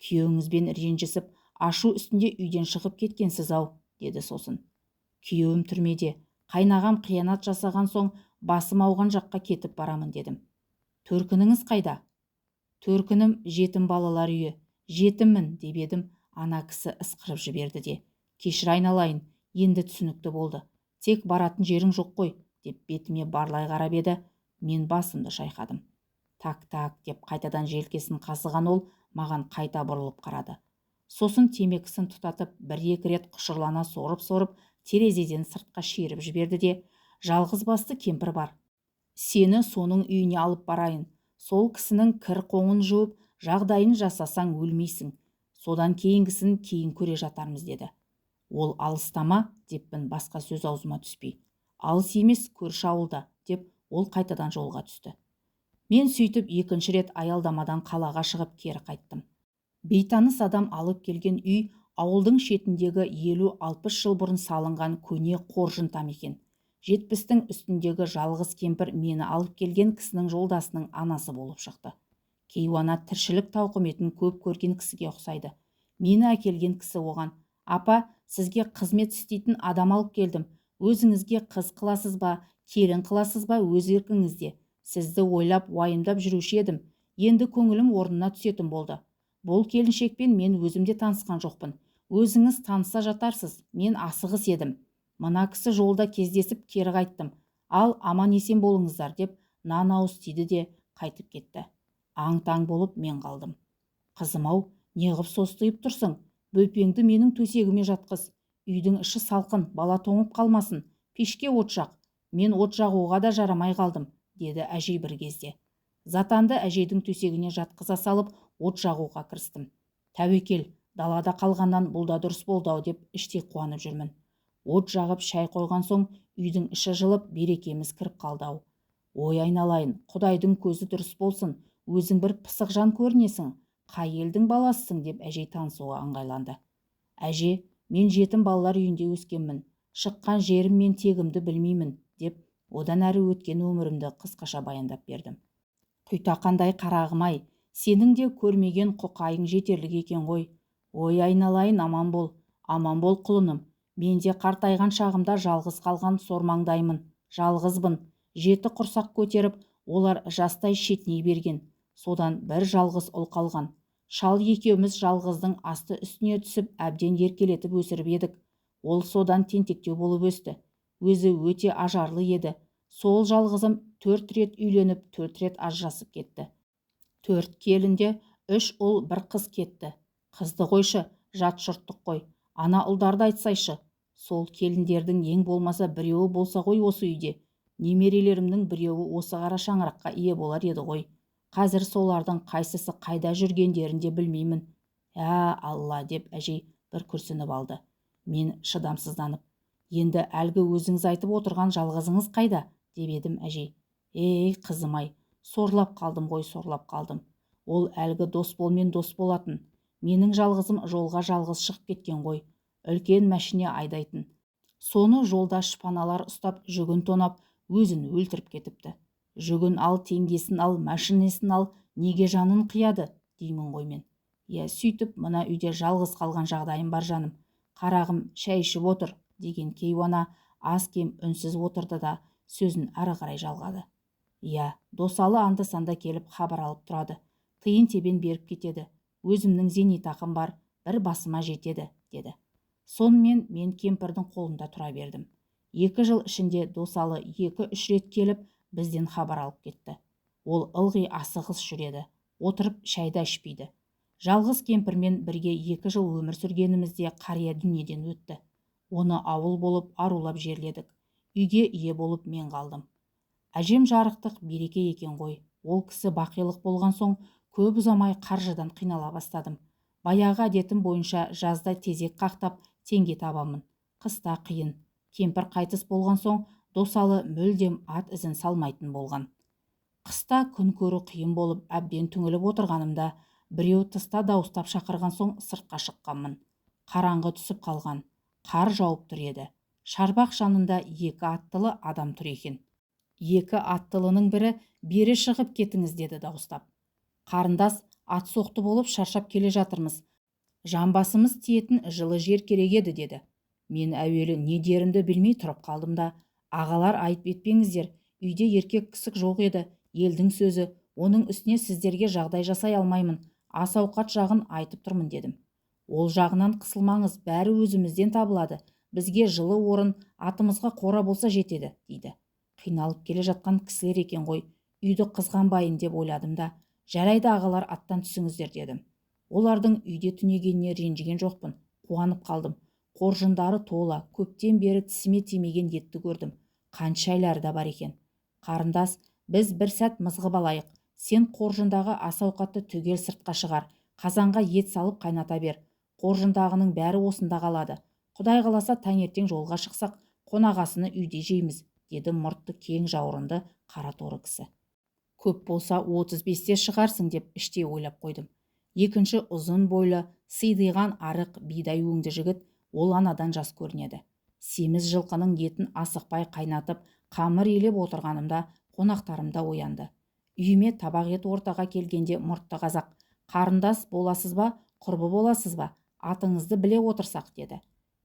Күйеуіңізбен ренжісіп, ашу үстінде үйден шығып кеткенсіз-ау, деді сосын. Күйеуім түрмеде, қайнағам қиянат жасаған соң басым ауған жаққа кетіп барамын, дедім. Төркініңіз қайда? Төркінім жетім балалар үйі. Жетіммін, деп едім. Ана кісі ысқырып жіберді де: кешір айналайын, енді түсінікті болды. Тек баратын жерің жоқ қой, деп бетіме барлай қарап еді. Мен басымды шайқадым. Так, деп қайтадан желкесін қасыған ол маған қайта бұрылып қарады. Сосын темекісін тұтатып, 1-2 рет құшырлана сорып-сорып, терезеден сыртқа шиіріп жіберді де: жалғыз басты кемпір бар. Сені соның үйіне алып барайын. Сол кісінің кір-қоңын жуып, жағдайын жасасаң өлмейсің. Содан кейінгісін кейін көре жатармыз, деді. Ол алыстама, деппін басқа сөз аузыма түспей. Алыс емес, көрші ауылда, деп ол қайтадан жолға түсті. Мен сөйтіп 2-ші рет аялдамадан қалаға шығып кері қайттым. Бейтаныс адам алып келген үй ауылдың шетіндегі 50-60 жыл бұрын салынған көне қоржын там екен. 70-тің үстіндегі жалғыз кемпір мені алып келген кісінің жолдасының анасы болып шықты. Кейуана тіршілік тауқыметін көп көрген кісіге ұқсайды. Мені әкелген кісі оған: апа, сізге қызмет істейтін адам алып келдім. Өзіңізге қыз қыласыз ба, келін қыласыз ба, өз еркіңізде. Сізді ойлап, уайымдап жүруші едім. Енді көңілім орнына түсетін болды. Бұл келіншекпен мен өзімде танысқан жоқпын. Өзіңіз таныса жатарсыз, мен асығыс едім. Мына кісі жолда кездесіп кері қайттым. Ал аман есен болыңыздар, деп нан ауыз тиді де қайтып кетті. Аң-таң болып мен қалдым. Қызым-ау, неғып состиып тұрсың? Бөпеңді менің төсегіме жатқыз. Үйдің іші салқын, бала тоңып қалмасын. Пешке от жақ. Мен от жағуға да жарамай қалдым, деді әжей бір кезде. Затанды әжейдің төсегіне жатқыза салып, от жағуға кірістім. Тәуекел, далада қалғаннан бұл да дұрыс болды-ау, деп іштей қуанып жүрмін. От жағып шай қойған соң үйдің іші жылып, берекеміз кіріп қалды-ау. Ой айналайын, Құдайдың көзі дұрыс болсын. Өзің бір пысық жан көрінесің. Қай елдің баласысың, деп әжей танысуға ыңғайланды. Әже, мен жетім балалар үйінде өскенмін. Шыққан жерім мен тегімді білмеймін, деп одан әрі өткен өмірімді қысқаша баяндап бердім. Құйтақандай қарағым-ай, сенің де көрмеген құқайың жетерлік екен ғой. Ой айналайын, аман бол құлыным. Мен де қартайған шағымда жалғыз қалған сормаңдаймын. Жалғызбын. 7 құрсақ көтеріп, олар жастай шетіней берген. Содан бір жалғыз ұл қалған. Шал екеуміз жалғыздың асты үстіне түсіп, әбден еркелетіп өсіріп едік. Ол содан тентектеу болып өсті. Өзі өте ажарлы еді. Сол жалғызым 4 рет үйленіп, 4 рет ажырасып кетті. 4 келінде 3 ұл, 1 қыз кетті. Қызды қойшы, жат жұрттық қой. Ана ұлдарды айтсайшы. Сол келіндердің ең болмаса біреуі болса ғой осы үйде. Немерелерімнің біреуі осы қара шаңыраққа ие болар еді ғой. Қазір солардың қайсысы қайда жүргендерін де білмеймін. Алла, деп әжей бір күрсініп алды. Мен шыдамсызданып, енді әлгі өзіңіз айтып отырған жалғызыңыз қайда, деп едім әжей. Қызым-ай, сорлап қалдым ғой, сорлап қалдым. Ол әлгі Досболмен дос болатын. Менің жалғызым жолға жалғыз шығып кеткен ғой. Үлкен мәшине айдайтын. Соны жолда шпаналар ұстап, жүгін тонап, өзін өлтіріп кетіпті. Жүгін ал, теңгесін ал, мәшинесін ал, неге жанын қияды, деймін ғой мен. Сөйтіп, мына үйде жалғыз қалған жағдайым бар жаным. Қарағым, шәй ішіп отыр, деген кейуана аз кем үнсіз отырды да сөзін ары қарай жалғады. Досалы анда-санда келіп хабар алып тұрады. Тиын тебен беріп кетеді. Өзімнің зейнетақым бар, бір басыма жетеді, деді. Сонымен мен кемпірдің қолында тұра бердім. 2 жыл ішінде Досалы 2-3 рет келіп, бізден хабар алып кетті. Ол ылғи асығыс жүреді, отырып шайда ішпейді. Жалғыз кемпірмен бірге 2 жыл өмір сүргенімізде қария дүниеден өтті. Оны ауыл болып арулап жерледік. Үйге ие болып мен қалдым. Әжем жарықтық береке екен ғой. Ол кісі бақилық болған соң, көп ұзамай қаржыдан қинала бастадым. Баяғы әдетім бойынша жазда тезек қақтап теңге табамын. Қыста қиын. Кемпір қайтыс болған соң, Досалы мүлдем ат ізін салмайтын болған. Қыста күн көру қиын болып, әбден түңіліп отырғанымда, біреу тыста дауыстап шақырған соң сыртқа шыққанмын. Қараңғы түсіп қалған. Қар жауып тұр еді. Шарбақ жанында 2 аттылы адам тұр екен. 2 аттылының бірі бері шығып кетіңіз, деді дауыстап. Қарындас, ат соқты болып шаршап келе жатырмыз. Жамбасымыз тиетін жылы жер керек еді, деді. Мен әуелі не дерімді білмей тұрып қалдым да, ағалар айтып етпеңіздер, үйде еркек кісік жоқ еді, елдің сөзі, оның үстіне сіздерге жағдай жасай алмаймын, ас ауқат жағын айтып тұрмын, дедім. Ол жағынан қысылмаңыз, бәрі өзімізден табылады, бізге жылы орын, атымызға қора болса жетеді, дейді. Қиналып келе жатқан кісілер екен ғой, үйді қызғанбайын деп ойладым да, жарайды ағалар, аттан түсіңіздер, дедім. Олардың үйде түнегеніне ренжіген жоқпын, қуанып қалдым. Қоржындары тола, көптен бері тісіме тимеген етті көрдім. Қаншайлары да бар екен. Қарындас, біз бір сәт мызғып алайық. Сен қоржындағы ас ауқатты түгел сыртқа шығар, қазанға ет салып қайната бер. Қоржындағының бәрі осында қалады. Құдай қаласа таңертең жолға шықсақ, қонағасыны үйде жейміз, деді мұртты кең жаурынды қара торы кісі. Көп болса 35-те шығарсың, деп іштей ойлап қойдым. Екінші ұзын бойлы, сидиған арық бидай өңді жігіт, ол анадан жас көрінеді. Семіз жылқының етін асықпай қайнатып, қамыр елеп отырғанымда қонақтарым да оянды. Үйіме табақ ет ортаға келгенде мұртты қазақ: қарындас боласыз ба, құрбы боласыз ба, атыңызды біле отырсақ, деді.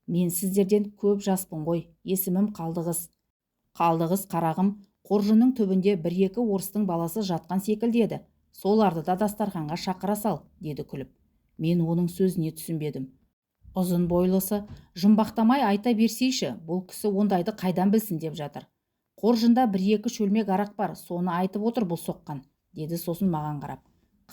Мен сіздерден көп жаспын ғой, есімім Қалдығыз. Қалдығыз, қарағым, қоржынның түбінде 1-2 орыстың баласы жатқан секілді еді. Соларды да дастарханға шақыра сал, деді күліп. Мен оның сөзіне түсінбедім. Ұзын бойлысы, жұмбақтамай айта берсейші, бұл кісі ондайды қайдан білсін деп жатыр. Қоржында 1-2 шөлмек арақ бар, соны айтып отыр бұл соққан, деді сосын маған қарап.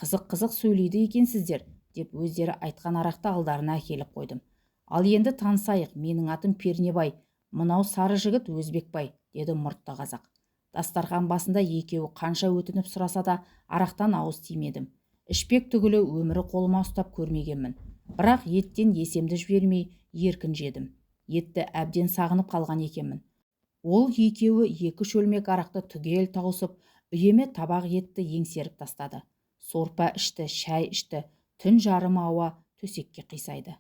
Қызық-қызық сөйлейді екенсіздер, деп өздері айтқан арақты алдарына әкеліп қойдым. Ал енді танысайық, менің атым Пернебай, мынау сары жігіт Өзбекбай, деді мұртты қазақ. Дастархан басында екеуі қанша өтініп сұраса да арақтан ауыз тимедім. Ішпек түгілі өмірі қолыма ұстап көрмегенмін. Бірақ еттен есемді жібермей еркін жедім. Етті әбден сағынып қалған екенмін. Ол екеуі 2 шөлмек арақты түгел тауысып, үйеме табақ етті еңсеріп тастады. Сорпа ішті, шай ішті, түн жарым ауа төсекке қисайды.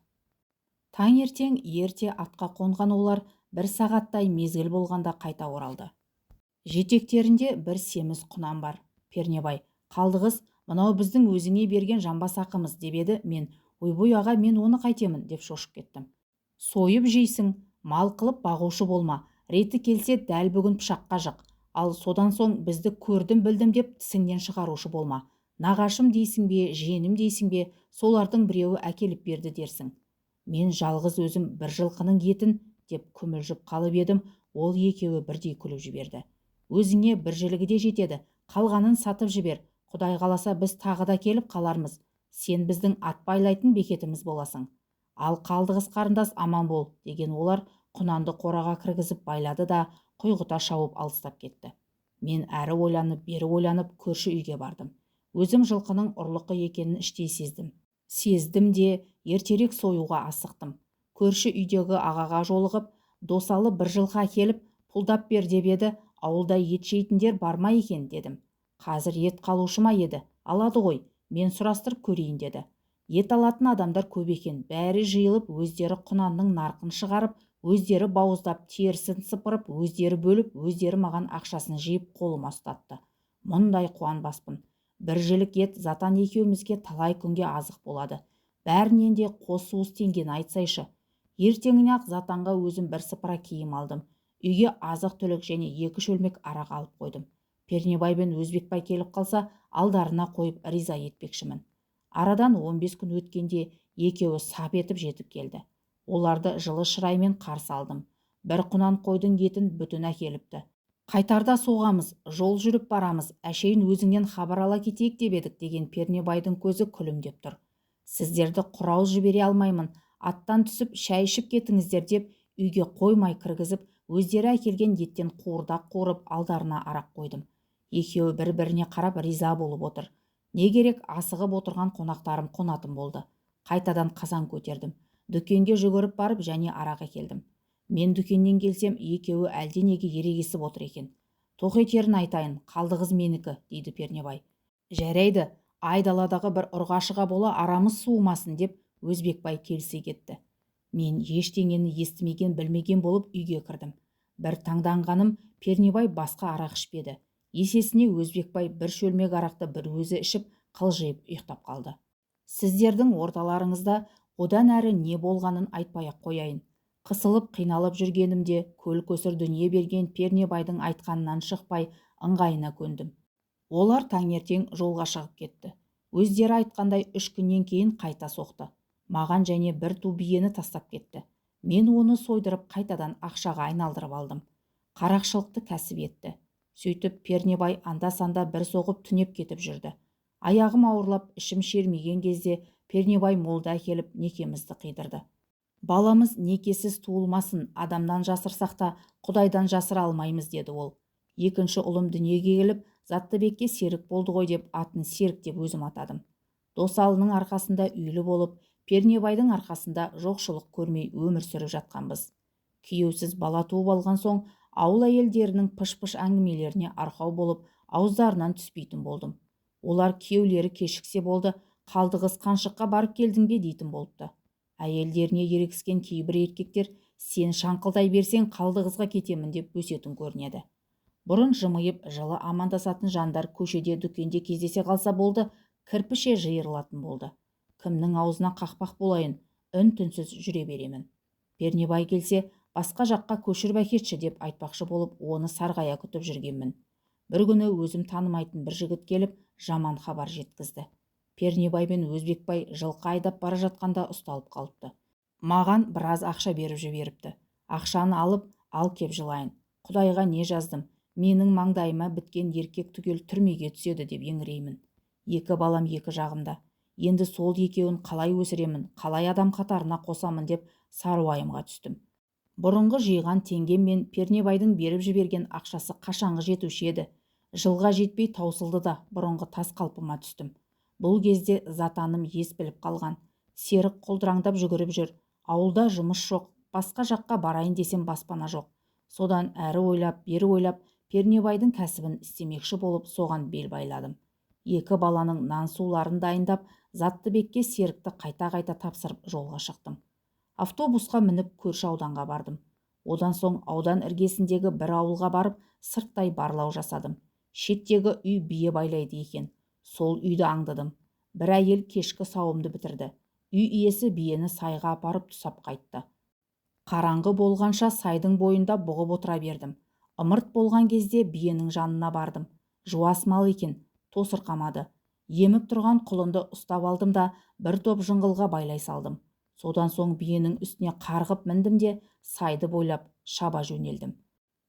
Таңертең ерте атқа қонған олар 1 сағаттай мезгіл болғанда қайта оралды. Жетектерінде бір семіз құнан бар. Пернебай: Қалдығыз, мынау біздің өзіңе берген жамбас ақымыз, деп еді. Мен: ойбой аға, мен оны қайтемін, деп шошып кеттім. Сойып жейсің, мал қылып бағушы болма, реті келсе дәл бүгін пышаққа жық, ал содан соң бізді көрдім білдім деп тісіңнен шығарушы болма. Нағашым дейсің бе, жиенім дейсің бе, солардың біреуі әкеліп берді дерсің. Мен жалғыз өзім 1 жылқының етін, деп күмілжіп қалып едім. Ол екеуі бірдей күліп жіберді. Өзіңе 1 жілігі де жетеді, қалғанын сатып жібер, Құдай қаласа біз тағы да келіп қалармыз. Сен біздің ат байлайтын бекетіміз боласың. Ал Қалдығыз қарындас аман бол, деген олар Құнанды қораға кіргізіп байлады да құйғыта шауып алыстап кетті. Мен әрі ойланып, бері ойланып көрші үйге бардым. Өзім жылқының ұрлықы екенін іштей сездім де ертерек союға асықтым. Көрші үйдегі ағаға жолығып, досалы бір жылқы әкеліп пұлдап бер деп еді, ауылда ет жейтіндер бар ма екен дедім. Қазір ет қалушы ма еді, алады ғой, мен сұрастырып көрейін деді. Ет алатын адамдар көп екен, бәрі жиылып, өздері Құнанның нарқын шығарып, өздері бауыздап, терісін сыпырып, өздері бөліп, өздері маған ақшасын жиып қолыма ұстатты. Мұндай қуанбаспын. Бір жілік ет Затан екеумізге талай күнге азық болады. Бәрінен де қос уыс теңгені айтсайшы. Ертеңіне-ақ Затанға өзім бір сыпыра киім алдым. Үйге азық-түлік және 2 шөлмек арақ алып қойдым. Пернебай бен Өзбекбай келіп қалса, алдарына қойып риза етпекшімін. Арадан 15 күн өткенде екеуі сап етіп жетіп келді. Оларды жылы шыраймен қарсы алдым. Бір құнан қойдың етін бүтін әкеліпті. Қайтарда соғамыз, жол жүріп барамыз, әшейін өзіңнен хабар ала кетейік деп едік деген Пернебайдың көзі күлімдеп тұр. Сіздерді құрау жібере алмаймын, аттан түсіп шай ішіп кетіңіздер деп үйге қоймай кіргізіп, өздері әкелген еттен қуырдақ қуырып алдарына арақ қойдым. Екеуі бір-біріне қарап риза болып отыр. Не керек, асығып отырған қонақтарым қонатын болды. Қайтадан қазан көтердім. Дүкенге жүгіріп барып және арақ әкелдім. Мен дүкеннен келсем, екеуі әлденеге ерегесіп отыр екен. Тоқ етерін айтайын, қалдығыз менікі, дейді Пернебай. Жарайды, айдаладағы бір ұрғашыға бола арамыз суымасын деп Өзбекбай келісе кетті. Мен ештеңені естімеген білмеген болып үйге кірдім. Бір таңданғаным, Пернебай басқа арақ ішпеді. Есесіне Өзбекбай бір шөлмек арақты бір өзі ішіп, қылжиып ұйықтап қалды. Сіздердің орталарыңызда одан әрі не болғанын айтпай-ақ қояйын. Қысылып, қиналып жүргенімде көл көсір дүние берген Пернебайдың айтқанынан шықпай ыңғайына көндім. Олар таңертең жолға шығып кетті. Өздері айтқандай 3 күннен кейін қайта соқты. Маған және бір ту биені тастап кетті. Мен оны сойдырып қайтадан ақшаға айналдырып алдым. Қарақшылықты кәсіп етті. Сөйтіп Пернебай анда-санда бір соғып түнеп кетіп жүрді. Аяғым ауырлап, ішім шермеген кезде Пернебай молда әкеліп некемізді қидырды. Баламыз некесіз туылмасын, адамнан жасырсақ та Құдайдан жасыра алмаймыз деді ол. Екінші ұлым дүниеге келіп, Заттыбекке серік болды ғой деп атын Серік деп өзім атадым. Досалының арқасында үйлі болып, Пернебайдың арқасында жоқшылық көрмей өмір сүріп жатқанбыз. Күйеусіз бала туып алған соң, ауыл әйелдерінің пыш-пыш әңгімелеріне арқау болып, ауыздарынан түспейтін болдым. Олар күйеулері кешіксе болды, қалдығыз қаншыққа барып келдің бе дейтін болыпты. Әйелдеріне ерегіскен кейбір еркектер, сен шаңқылдай берсең қалдығызға кетемін деп өсетін көрінеді. Бұрын жымиып, жылы амандасатын жандар көшеде, дүкенде кездесе қалса болды, кірпіше жиырылатын болды. Кімнің аузына қақпақ болайын, үн-түнсіз жүре беремін. Пернебай келсе, басқа жаққа көшіріп әкетші деп айтпақшы болып, оны сарғая күтіп жүргенмін. Бір күні өзім танымайтын бір жігіт келіп, жаман хабар жеткізді. Пернебай бен Өзбекбай жылқы айдап бара жатқанда ұсталып қалыпты. Маған біраз ақша беріп жіберіпті. Ақшаны алып, ал кеп жылайын. Құдайға не жаздым? Менің маңдайыма біткен еркек түгел түрмеге түседі деп еңіреймін. 2 балам 2 жағымда. Енді сол екеуін қалай өсіремін, қалай адам қатарына қосамын деп саруайымға түстім. Бұрынғы жиған теңгем мен Пернебайдың беріп жіберген ақшасы қашанғы жетуші еді. Жылға жетпей таусылды да бұрынғы тас қалпыма түстім. Бұл кезде Затаным ес біліп қалған. Серік құлдыраңдап жүгіріп жүр. Ауылда жұмыс жоқ, басқа жаққа барайын десем баспана жоқ. Содан әрі ойлап, бері ойлап, Пернебайдың кәсібін істемекші болып соған бел байладым. 2 баланың нан суларын дайындап, Заттыбекке Серікті қайта-қайта тапсырып жолға шықтым. Автобусқа мініп көрші ауданға бардым. Одан соң аудан іргесіндегі бір ауылға барып, сырттай барлау жасадым. Шеттегі үй бие байлайды екен. Сол үйді аңдыдым. Бір әйел кешкі сауымды бітірді. Үй иесі биені сайға апарып тұсап қайтты. Қараңғы болғанша сайдың бойында бұғып отыра бердім. Ымырт болған кезде биенің жанына бардым. Жуас мал екен, тосырқамады. Еміп тұрған құлынды ұстап алдым да бір топ жыңғылға байлай салдым. Содан соң биенің үстіне қарғып міндім де сайды бойлап шаба жөнелдім.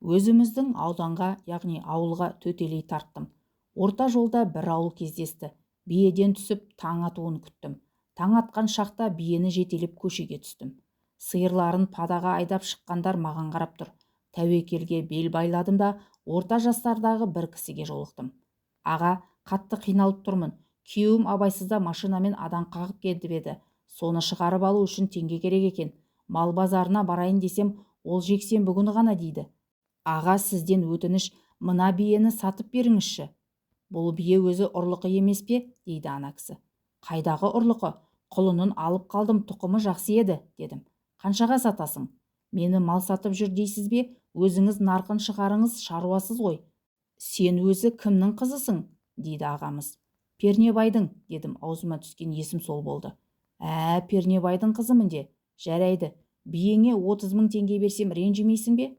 Өзіміздің ауданға, яғни ауылға төтелей тарттым. Орта жолда бір ауыл кездесті. Биеден түсіп таң атуын күттім. Таң атқан шақта биені жетелеп көшеге түстім. Сиырларын падаға айдап шыққандар маған қарап тұр. Тәуекелге бел байладым да орта жастардағы бір кісіге жолықтым. Аға, қатты қиналып тұрмын. Күйеуім абайсызда машинамен адам қағып кетіп еді. Соны шығарып алу үшін теңге керек екен. Мал базарына барайын десем, ол жексенбі күні ғана дейді. Аға, сізден өтініш, мына биені сатып беріңізші. Бұл бие өзі ұрлықы емес пе, дейді ана кісі. Қайдағы ұрлықы? Құлынын алып қалдым, тұқымы жақсы еді, дедім. Қаншаға сатасың? Мені мал сатып жүр дейсіз бе? Өзіңіз нарқын шығарыңыз, шаруасыз ғой. Сен өзі кімнің қызысың? Дейді ағамыз. Пернебайдың, дедім, аузыма түскен есім сол болды. Пернебайдың қызымын де. Жарайды, биеңе 30 000 теңге берсем ренжімейсің бе?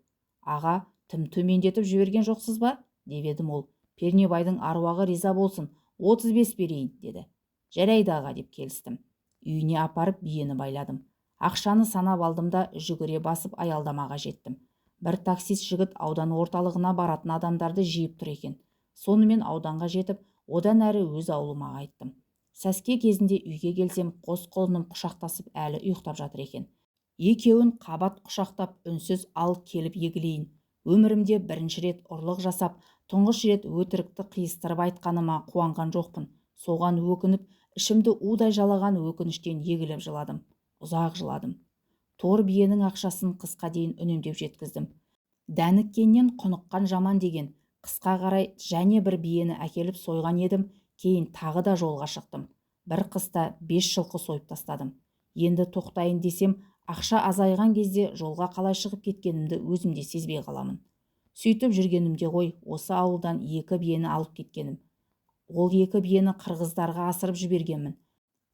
Аға, тым төмендетіп жіберген жоқсыз ба? Деп едім ол. Пернебайдың аруағы риза болсын, 35 берейін, деді. Жарайды аға, деп келістім. Үйіне апарып биені байладым. Ақшаны санап алдым да жүгіре басып аялдамаға жеттім. Бір таксист жігіт аудан орталығына баратын адамдарды жиып тұр екен. Сонымен ауданға жетіп, одан әрі өз аулыма қайттым. Сәске кезінде үйге келсем, қос қолым құшақтасып әлі ұйықтап жатыр екен. Екеуін қабат құшақтап үнсіз ал келіп егілейін. Өмірімде бірінші рет ұрлық жасап, тұңғыш рет өтірікті қиыстырып айтқаныма қуанған жоқпын. Соған өкініп, ішімді удай жалаған өкініштен егіліп жыладым. Ұзақ жыладым. Тор биенің ақшасын қысқа дейін үнемдеп жеткіздім. Дәніккеннен құныққан жаман деген қысқа қарай және бір биені әкеліп сойған едім, кейін тағы да жолға шықтым. Бір қыста 5 жылқы сойып тастадым. Енді тоқтайын десем, ақша азайған кезде жолға қалай шығып кеткенімді өзімде сезбей қаламын. Сөйтіп жүргенімде ғой, осы ауылдан 2 биені алып кеткенім. Ол 2 биені қырғыздарға асырып жібергенмін.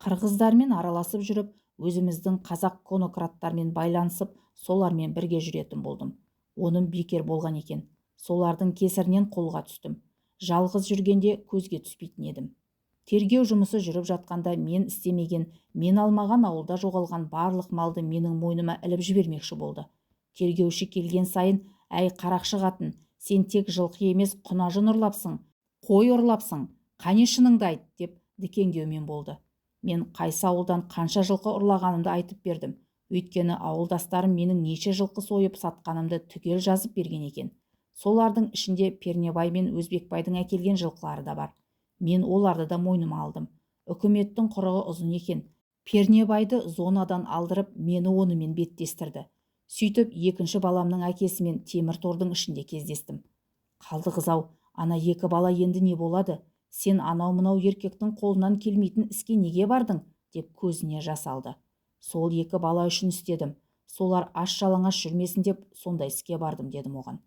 Қырғыздармен араласып жүріп, өзіміздің қазақ конократтармен байланысып, солармен бірге жүретін болдым. Оның бекер болған екен. Солардың кесірінен қолға түстім. Жалғыз жүргенде көзге түспейтін едім. Тергеу жұмысы жүріп жатқанда мен істемеген, мен алмаған ауылда жоғалған барлық малды менің мойныма іліп жібермекші болды. Тергеуші келген сайын, әй қарақшы қатын, сен тек жылқы емес құнажын ұрлапсың, қой ұрлапсың, қане шыныңды айт, деп дікеңдеумен болды. Мен қайсы ауылдан қанша жылқы ұрлағанымды айтып бердім. Өйткені ауылдастарым менің неше жылқы сойып сатқанымды түгел жазып берген екен. Солардың ішінде Пернебай мен Өзбекбайдың әкелген жылқылары да бар. Мен оларды да мойныма алдым. Үкіметтің құрығы ұзын екен. Пернебайды зонадан алдырып, мені онымен беттестірді. Сөйтіп, екінші баламның әкесімен темір тордың ішінде кездестім. Қалды қыз-ау, ана 2 бала енді не болады? Сен анау-мынау еркектің қолынан келмейтін іске неге бардың? Деп көзіне жас алды. Сол 2 бала үшін істедім. Солар аш-жалаңаш жүрмесін деп сондай іске бардым, дедім оған.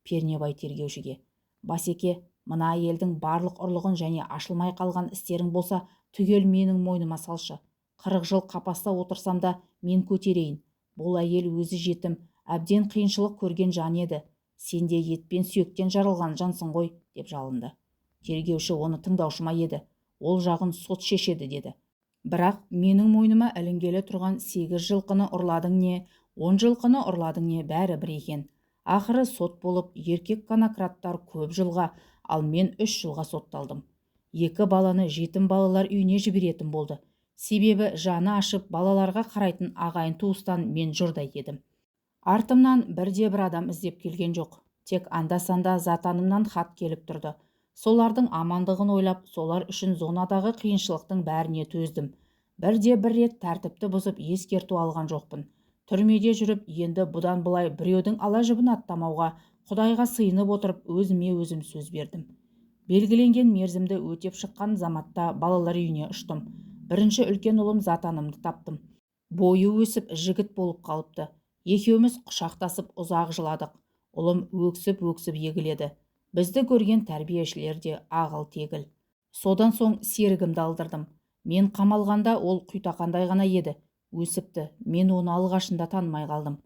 Пернебай тергеушіге: Басеке, мына әйелдің барлық ұрлығын және ашылмай қалған істерің болса, түгел менің мойныма салшы. 40 жыл қапаста отырсам да мен көтерейін. Бұл әйел өзі жетім, әбден қиыншылық көрген жан еді. Сен де етпен сүйектен жарылған жансың ғой, деп жалынды. Тергеуші оны тыңдаушыма еді. Ол жағын сот шешеді, деді. Бірақ менің мойныма ілінгелі тұрған 8 жылқыны ұрладың не, 10 жылқыны ұрладың не, бәрі бір екен. Ақыры сот болып, еркек конократтар көп жылға, ал мен 3 жылға сотталдым. 2 баланы жетім балалар үйіне жіберетін болды. Себебі жаны ашып балаларға қарайтын ағайын туыстан мен жұрдай едім. Артымнан бірде-бір адам іздеп келген жоқ. Тек анда-санда затанымнан хат келіп тұрды. Солардың амандығын ойлап, солар үшін зонадағы қиыншылықтың бәріне төздім. Бірде-бір рет тәртіпті бұзып ескерту алған жоқпын. Түрмеде жүріп, енді бұдан былай біреудің ала жібін аттамауға, Құдайға сыйынып отырып, өзіме өзім сөз бердім. Белгіленген мерзімді өтеп шыққан заматта балалар үйіне ұштым. Бірінші үлкен ұлым затанымды таптым. Бойы өсіп, жігіт болып қалыпты. Екеуміз құшақтасып ұзақ жыладық. Ұлым өксіп-өксіп егіледі. Бізді көрген тәрбиешілер де ағыл-тегіл. Содан соң серігімді алдырдым. Мен қамалғанда ол құйтақандай ғана еді. Өсіпті. Мен оны алғашында танымай қалдым.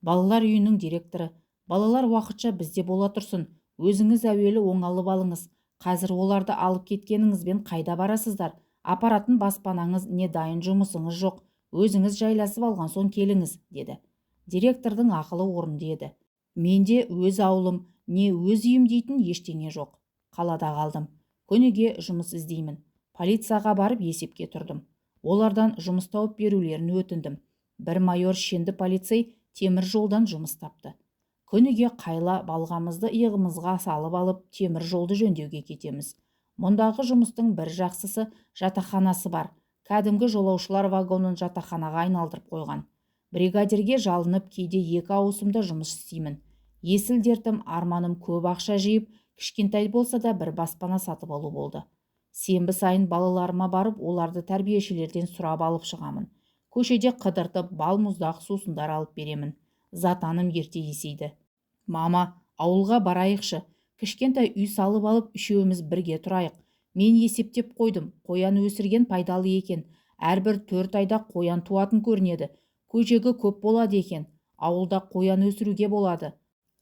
Балалар үйінің директоры: балалар уақытша бізде бола тұрсын. Өзіңіз әуелі оңалып алыңыз. Қазір оларды алып кеткеніңізбен қайда барасыздар? Апаратын баспанаңыз не дайын жұмысыңыз жоқ. Өзіңіз жайласып алған соң келіңіз, деді. Директордың ақылы орынды еді. Менде өз аулым, не өз үйім дейтін ештеңе жоқ. Қалада қалдым. Күніге жұмыс іздеймін. Полицияға барып есепке тұрдым. Олардан жұмыс тауып берулерін өтіндім. Бір майор шенді полицей темір жолдан жұмыс тапты. Күніге қайла балғамызды иығымызға салып алып, темір жолды жөндеуге кетеміз. Мұндағы жұмыстың бір жақсысы жатақханасы бар. Кәдімгі жолаушылар вагонын жатақханаға айналдырып қойған. Бригадирге жалынып, кейде 2 ауысымда жұмыс істеймін. Есіл дертім, арманым көп ақша жиып, кішкентай болса да бір баспана сатып алу болды. Сенбі сайын балаларыма барып, оларды тәрбиешілерден сұрап алып шығамын. Көшеде қыдыртып, бал мұздақ сусындар алып беремін. Затаным ерте есейді. Мама, ауылға барайықшы. Кішкентай үй салып алып, үшеуміз бірге тұрайық. Мен есептеп қойдым, қоян өсірген пайдалы екен. Әрбір 4 айда қоян туатын көрінеді. Көжегі көп болады екен. Ауылда қоян өсіруге болады.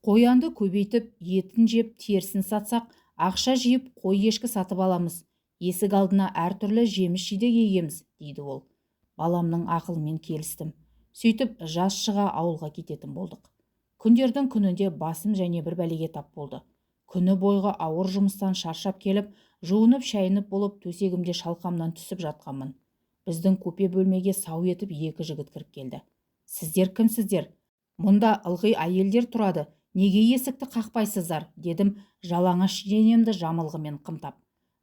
Қоянды көбейтіп, етін жеп, терісін сатсақ, ақша жиып, қой ешкі сатып аламыз. Есік алдына әртүрлі жеміс жидек егеміз, дейді ол. Баламның ақылымен келістім. Сөйтіп, жаз шыға ауылға кететін болдық. Күндердің күнінде басым және бір бәлеге тап болды. Күні бойғы ауыр жұмыстан шаршап келіп, жуынып шайынып болып, төсегімде шалқамнан түсіп жатқанмын. Біздің купе бөлмеге сау етіп 2 жігіт кіріп келді. Сіздер кімсіздер? Мұнда ылғи әйелдер тұрады. Неге есікті қақпайсыздар? Дедім, жалаңаш денемді жамылғымен қымтап.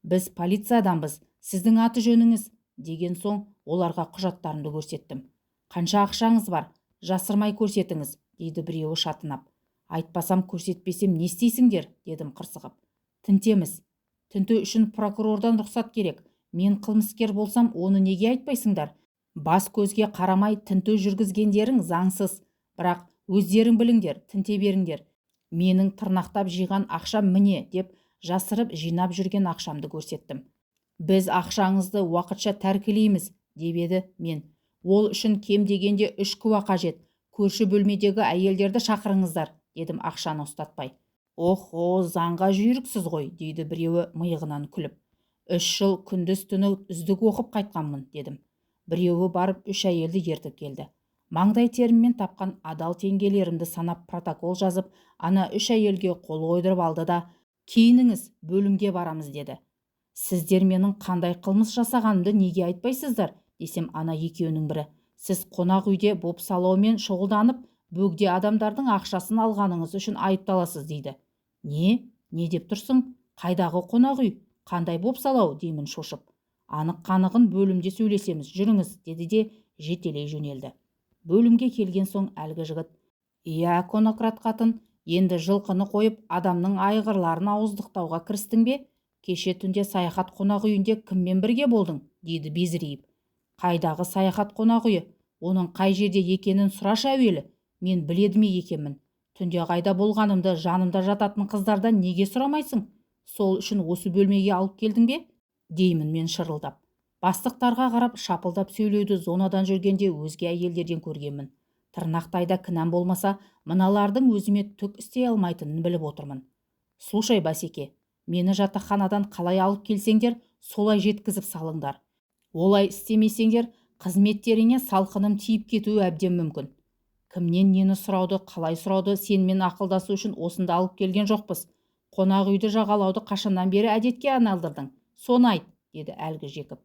Біз полицияданбыз. Сіздің аты жөніңіз? Деген соң оларға құжаттарымды көрсеттім. Қанша ақшаңыз бар? Жасырмай көрсетіңіз, дейді біреуі шатынап. Айтпасам, көрсетпесем не істейсіңдер? Дедім қырсығып. Тінтеміз. Тінту үшін прокурордан рұқсат керек. Мен қылмыскер болсам, оны неге айтпайсыңдар? Бас көзге қарамай тінту жүргізгендерің заңсыз. Бірақ өздерің біліңдер, тінте беріңдер. Менің тырнақтап жиған ақшам міне, деп жасырып жинап жүрген ақшамды көрсеттім. Біз ақшаңызды уақытша тәркілейміз, деп еді мен. Ол үшін кем дегенде 3 куә қажет. Көрші бөлмедегі әйелдерді шақырыңыздар, дедім ақшаны ұстатпай. Охо, заңға жүйріксіз ғой, дейді біреуі миығынан күліп. 3 жыл күндіз түні үздік оқып қайтқанмын, дедім. Біреуі барып 3 әйелді ертіп келді. Маңдай теріммен тапқан адал теңгелерімді санап протокол жазып, ана 3 әйелге қол қойдырып алды да, кейініңіз бөлімге барамыз, деді. Сіздер менің қандай қылмыс жасағанымды неге айтпайсыздар, десем, ана екеуінің бірі. Сіз қонақ үйде бопсалаумен шұғылданып, бөгде адамдардың ақшасын алғаныңыз үшін айыпталасыз, дейді. Не деп тұрсың? Қайдағы қонақ үй? Қандай бопсалау, деймін шошып. Анық қанығын бөлімде сөйлесеміз, жүріңіз, деді де жетелей жөнелді. Бөлімге келген соң әлгі жігіт: Иә, конократ қатын, енді жылқыны қойып, адамның айғырларын ауыздықтауға кірістің бе? Кеше түнде саяхат қонақ үйінде кіммен бірге болдың? Дейді безірейіп. Қайдағы саяхат қонақ үйі? Оның қай жерде екенін сұрашы әуелі. Мен біледі ме екенмін? Түнде қайда болғанымды жанымда жататын қыздардан неге сұрамайсың? Сол үшін осы бөлмеге алып келдің бе? Деймін мен шырылдап. Бастықтарға қарап шапылдап сөйлеуді зонадан жүргенде өзге әйелдерден көргенмін. Тырнақтайда кінәм болмаса, мыналардың өзіме түк істей алмайтынын біліп отырмын. Слушай, Басеке, мені жатақханадан қалай алып келсеңдер, солай жеткізіп салыңдар. Олай істемесеңдер, қызметтеріңе салқыным тиіп кетуі әбден мүмкін. Кімнен нені сұрауды, қалай сұрауды сенімен ақылдасу үшін осында алып келген жоқпыз. Қонақ үйді жағалауды қашаннан бері әдетке айналдырдың? Соны айт, деді әлгі жекіп.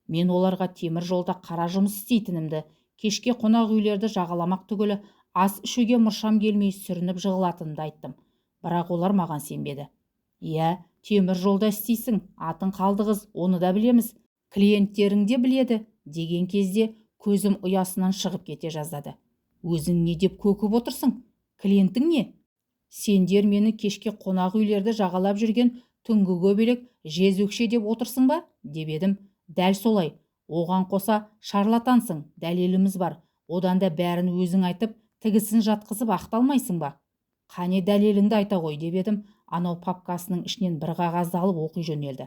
Мен оларға темір жолда қара жұмыс істейтінімді, кешке қонақ үйлерді жағаламақ түгілі ас ішуге мұршам келмей сүрініп жығылатынымды айттым. Бірақ олар маған сенбеді. Иә, темір жолда істейсің, атың Қалдықыз, оны да білеміз. Клиенттерің де біледі, деген кезде көзім ұясынан шығып кете жаздады. Өзің не деп көкіп отырсың? Клиентің не? Сендер мені кешке қонақ үйлерді жағалап жүрген түнгі көбелек жезөкше деп отырсың ба? Деп едім. Дәл солай. Оған қоса шарлатансың, дәлеліміз бар. Одан да бәрін өзің айтып, тігісін жатқызып ақталмайсың ба? Қане дәлеліңді айта ғой, деп едім. Анау папкасының ішінен бір қағазды алып оқи жөнелді.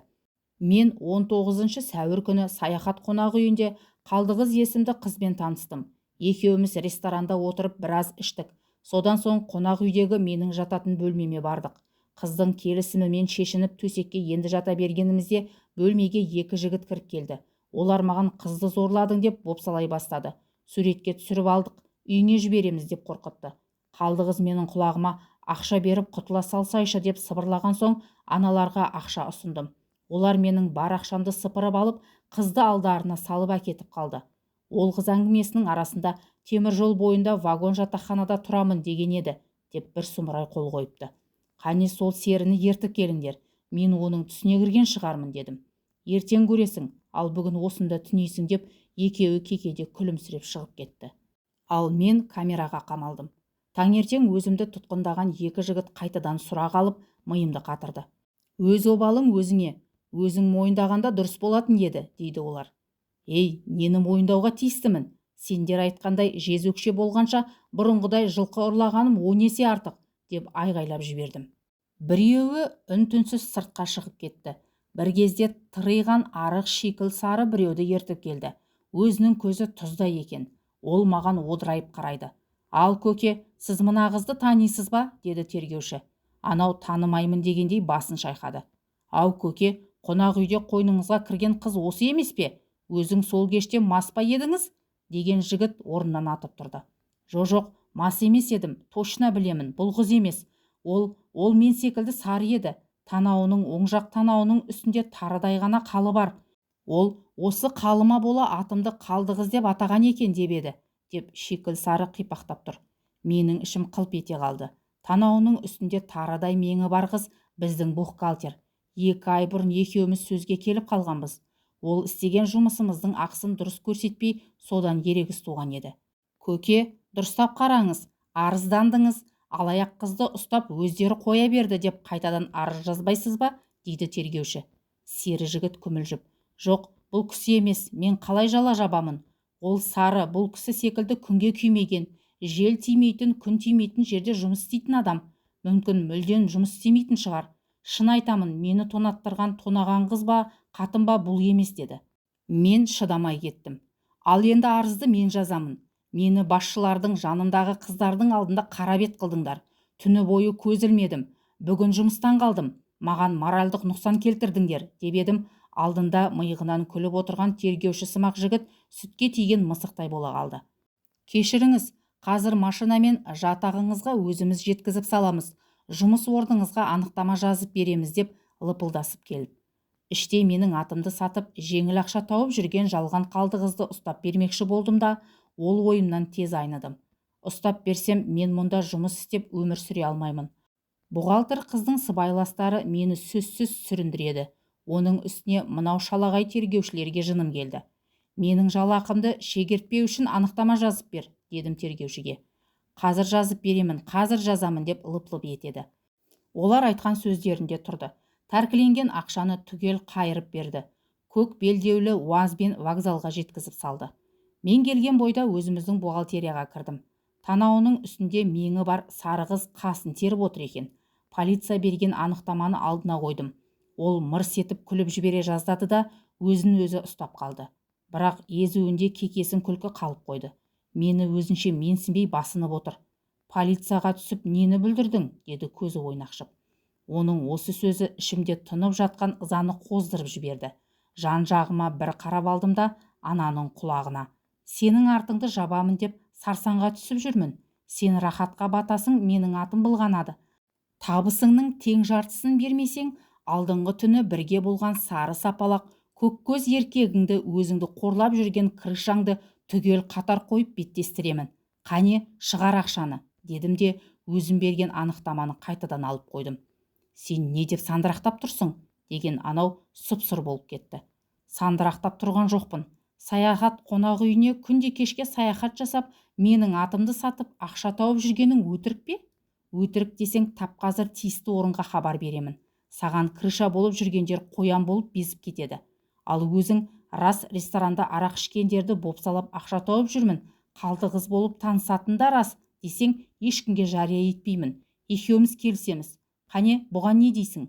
Мен 19 сәуір күні саяхат қонақ үйінде Қалдықыз есімді қызбен таныстым. Екеуміз ресторанда отырып біраз іштік. Содан соң қонақ үйдегі менің жататын бөлмеме бардық. Қыздың келісімімен шешініп төсекке енді жата бергенімізде бөлмеге 2 жігіт кіріп келді. Олар маған қызды зорладың деп бопсалай бастады. Суретке түсіріп алдық, үйіңе жібереміз деп қорқытты. Қалдықыз менің құлағыма ақша беріп құтыла салсайшы деп сыбырлаған соң аналарға ақша ұсындым. Олар менің бар ақшамды сыпырып алып, қызды алдарына салып әкетіп қалды. Ол қыз әңгімесінің арасында темір жол бойында вагон жатақханада тұрамын деген еді, деп бір сұмырай қол қойыпты. Қане сол серіні ертіп келіңдер, мен оның түсіне кірген шығармын, дедім. Ертең көресің, ал бүгін осында түнейсің, деп екеуі кекеде күлімсіреп шығып кетті. Ал мен камераға қамалдым. Таңертең өзімді тұтқындаған екі жігіт қайтадан сұрақ алып миымды қатырды. Өз обалың өзіңе, өзің мойындағанда дұрыс болатын еді, дейді олар. Ей, нені мойындауға тиістімін? Сендер айтқандай жезөкше болғанша бұрынғыдай жылқы ұрлағаным 10 есе артық, деп айғайлап жібердім. Біреуі үн-түнсіз сыртқа шығып кетті. Бір кезде тыриған арық шикіл сары біреуді ертіп келді. Өзінің көзі тұздай екен. Ол маған одырайып қарайды. Ал көке, сіз мына қызды танисыз ба? Деді тергеуші. Анау танымаймын дегендей басын шайқады. Ау көке, қонақ үйде қойныңызға кірген қыз осы емес пе? Өзің сол кеште мас па едіңіз? Деген жігіт орнынан атып тұрды. Жоқ, мас емес едім, точно білемін, бұл қыз емес. Ол мен секілді сары еді. Танауының, оң жақ танауының үстінде тарыдай ғана қалы бар. Ол осы қалыма бола атымды Қалдықыз деп атаған екен деп еді, деп шикіл сары қипақтап тұр. Менің ішім қылп ете қалды. Танауының үстінде тарыдай меңі бар қыз біздің бухгалтер. 2 ай бұрын екеуміз сөзге келіп қалғанбыз. Ол істеген жұмысымыздың ақысын дұрыс көрсетпей, содан ерегіс туған еді. Көке, дұрыстап қараңыз, арыздандыңыз, алаяқ қызды ұстап өздері қоя берді деп қайтадан арыз жазбайсыз ба? Дейді тергеуші. Сері жігіт күмілжіп. Жоқ, бұл кісі емес, мен қалай жала жабамын? Ол сары, бұл кісі секілді күнге күймеген, жел тимейтін, күн тимейтін жерде жұмыс істейтін адам. Мүмкін мүлден жұмыс істемейтін шығар. Шын айтамын, мені тонаттырған тонаған қыз ба, қатын ба бұл емес, деді. Мен шыдамай кеттім. Ал енді арызды мен жазамын. Мені басшылардың жанындағы қыздардың алдында қарабет қылдыңдар. Түні бойы көз ілмедім. Бүгін жұмыстан қалдым. Маған моральдық нұқсан келтірдіңдер, деп едім. Алдында миығынан күліп отырған тергеуші сымақ жігіт сүтке тиген мысықтай бола қалды. Кешіріңіз, қазір машинамен жатағыңызға өзіміз жеткізіп саламыз. Жұмыс орныңызға анықтама жазып береміз, деп лыпылдасып келіп. Іште менің атымды сатып, жеңіл ақша тауып жүрген жалған Қалдықызды ұстап бермекші болдым да, ол ойымнан тез айныдым. Ұстап берсем, мен мұнда жұмыс істеп өмір сүре алмаймын. Бухгалтер қыздың сыбайластары мені сөзсіз сүріндіреді. Оның үстіне мынау шалағай тергеушілерге жыным келді. Менің жалақымды шегертпеу үшін анықтама жазып бер, дедім тергеушіге. Қазір жазып беремін, қазір жазамын, деп лып-лып етеді. Олар айтқан сөздерінде тұрды. Тәркіленген ақшаны түгел қайырып берді. Көк белдеулі УАЗбен вокзалға жеткізіп салды. Мен келген бойда өзіміздің бухгалтерияға кірдім. Танауының үстінде меңі бар сары қыз қасын теріп отыр екен. Полиция берген анықтаманы алдына қойдым. Ол мырс етіп күліп жібере жаздады да өзін өзі ұстап қалды. Бірақ езуінде кекесін күлкі қалып қойды. Мені өзінше менсінбей басынып отыр. Полицияға түсіп нені бүлдірдің, деді көзі ойнақшып. Оның осы сөзі ішімде тынып жатқан ызаны қоздырып жіберді. Жан-жағыма бір қарап алдым да ананың құлағына. Сенің артыңды жабамын деп сарсаңға түсіп жүрмін. Сен рахатқа батасың, менің атым былғанады. Табысыңның тең жартысын бермесең, алдыңғы түні бірге болған сары сапалақ, көк көз еркегіңді, өзіңді қорлап жүрген крышаңды түгел қатар қойып беттестіремін. Қане, шығар ақшаны, дедім де өзім берген анықтаманы қайтадан алып қойдым. Сен не деп сандырақтап тұрсың, деген анау сұп-сұр болып кетті. Сандырақтап тұрған жоқпын. Саяхат қонақ үйіне күнде кешке саяхат жасап, менің атымды сатып, ақша тауып жүргенің өтірік пе? Өтірік десең, тап қазір тиісті орынға хабар беремін. Саған крыша болып жүргендер қоян болып безіп кетеді. Ал өзің рас ресторанда арақ ішкендерді бопсалап ақша тауып жүрмін, Қалдықыз болып танысатын да рас десең, ешкімге жария етпеймін. Екеуміз келісеміз. Қане, бұған не дейсің?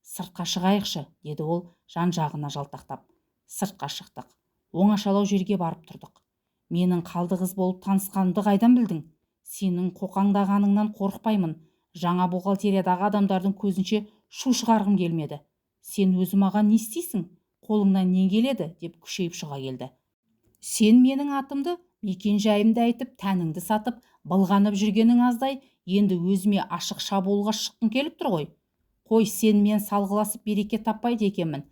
Сыртқа шығайықшы, деді ол жан-жағына жалтақтап. Сыртқа шықтық. Оңашалау жерге барып тұрдық. Менің Қалдықыз болып танысқанымды қайдан білдің? Сенің қоқаңдағаныңнан қорықпаймын. Жаңа бухгалтериядағы адамдардың көзінше шу шығарғым келмеді. Сен өзі маған не істейсің? Қолыңнан не келеді, деп күшейіп шыға келді. Сен менің атымды, мекен-жайымды айтып, тәніңді сатып, былғанып жүргенің аздай, енді өзіме ашық шабуылға шыққың келіп тұр ғой. Қой, сен мен салғыласып береке таппайды екенмін.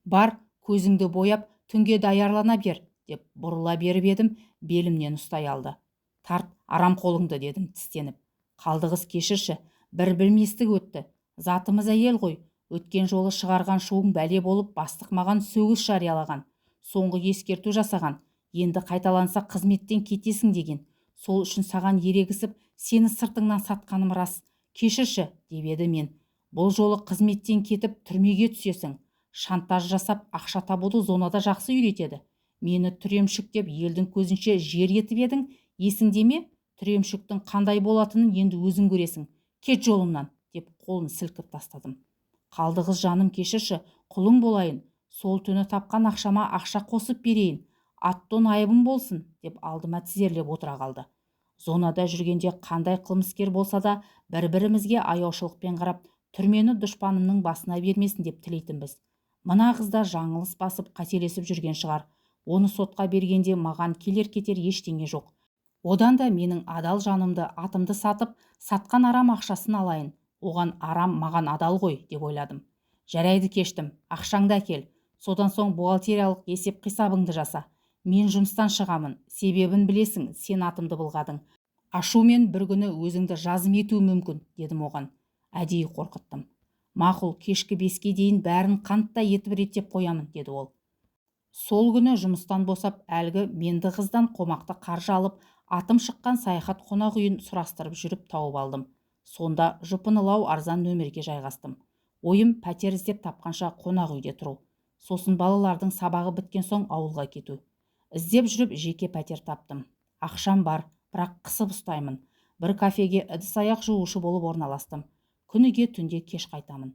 Бар, көзіңді бояп, түнге даярлана бер, деп бұрыла беріп едім, белімнен ұстай алды. Тарт, арам қолыңды, дедім тістеніп. Қалдығыз, кешірші, бір білместік өтті. Затымыз әйел ғой. Өткен жолы шығарған шуың бәле болып, бастық маған сөгіс жариялаған. Соңғы ескерту жасаған. Енді қайталанса қызметтен кетесің деген. Сол үшін саған ерегісіп, сені сыртыңнан сатқаным рас. Кешірші, деп еді мен. Бұл жолы қызметтен кетіп түрмеге түсесің. Шантаж жасап ақша табуды зонада жақсы үйретеді. Мені түремшік деп елдің көзінше жер етіп едің, есіңде ме? Түремшіктің қандай болатынын енді өзің көресің. Кет жолымнан, деп қолын сілкіп тастадым. Қалдығыз, жаным, кешірші, құлың болайын. Сол түні тапқан ақшама ақша қосып берейін. Ат-тон айыбым болсын, деп алдыма тізерлеп отыра қалды. Зонада жүргенде қандай қылмыскер болса да бір-бірімізге аяушылықпен қарап, түрмені дұшпанымның басына бермесін деп тілейтінбіз. Мына қызда жаңылыс басып, қателесіп жүрген шығар. Оны сотқа бергенде маған келер-кетер ештеңе жоқ. Одан да менің адал жанымды, атымды сатып, сатқан арам ақшасын алайын. Оған арам, маған адал ғой, деп ойладым. Жарайды, кештім, ақшаңды әкел. Содан соң бухгалтериялық есеп-қисабыңды жаса. Мен жұмыстан шығамын. Себебін білесің, сен атымды былғадың. Ашумен бір күні өзіңді жазым етуі мүмкін, дедім оған. Әдейі қорқыттым. Мақұл, кешкі 5-ке дейін бәрін қанттай етіп реттеп қоямын, деді ол. Сол күні жұмыстан босап, әлгі менді қыздан қомақты қаржы алып, атым шыққан саяхат қонақ үйін сұрастырып жүріп тауып алдым. Сонда жұпынылау арзан нөмерге жайғастым. Ойым пәтер іздеп тапқанша қонақ үйде тұру. Сосын балалардың сабағы біткен соң ауылға кету. Іздеп жүріп жеке пәтер таптым. Ақшам бар, бірақ қысып ұстаймын. Бір кафеге ыдыс-аяқ жуушы болып орналастым. Күніге түнде кеш қайтамын.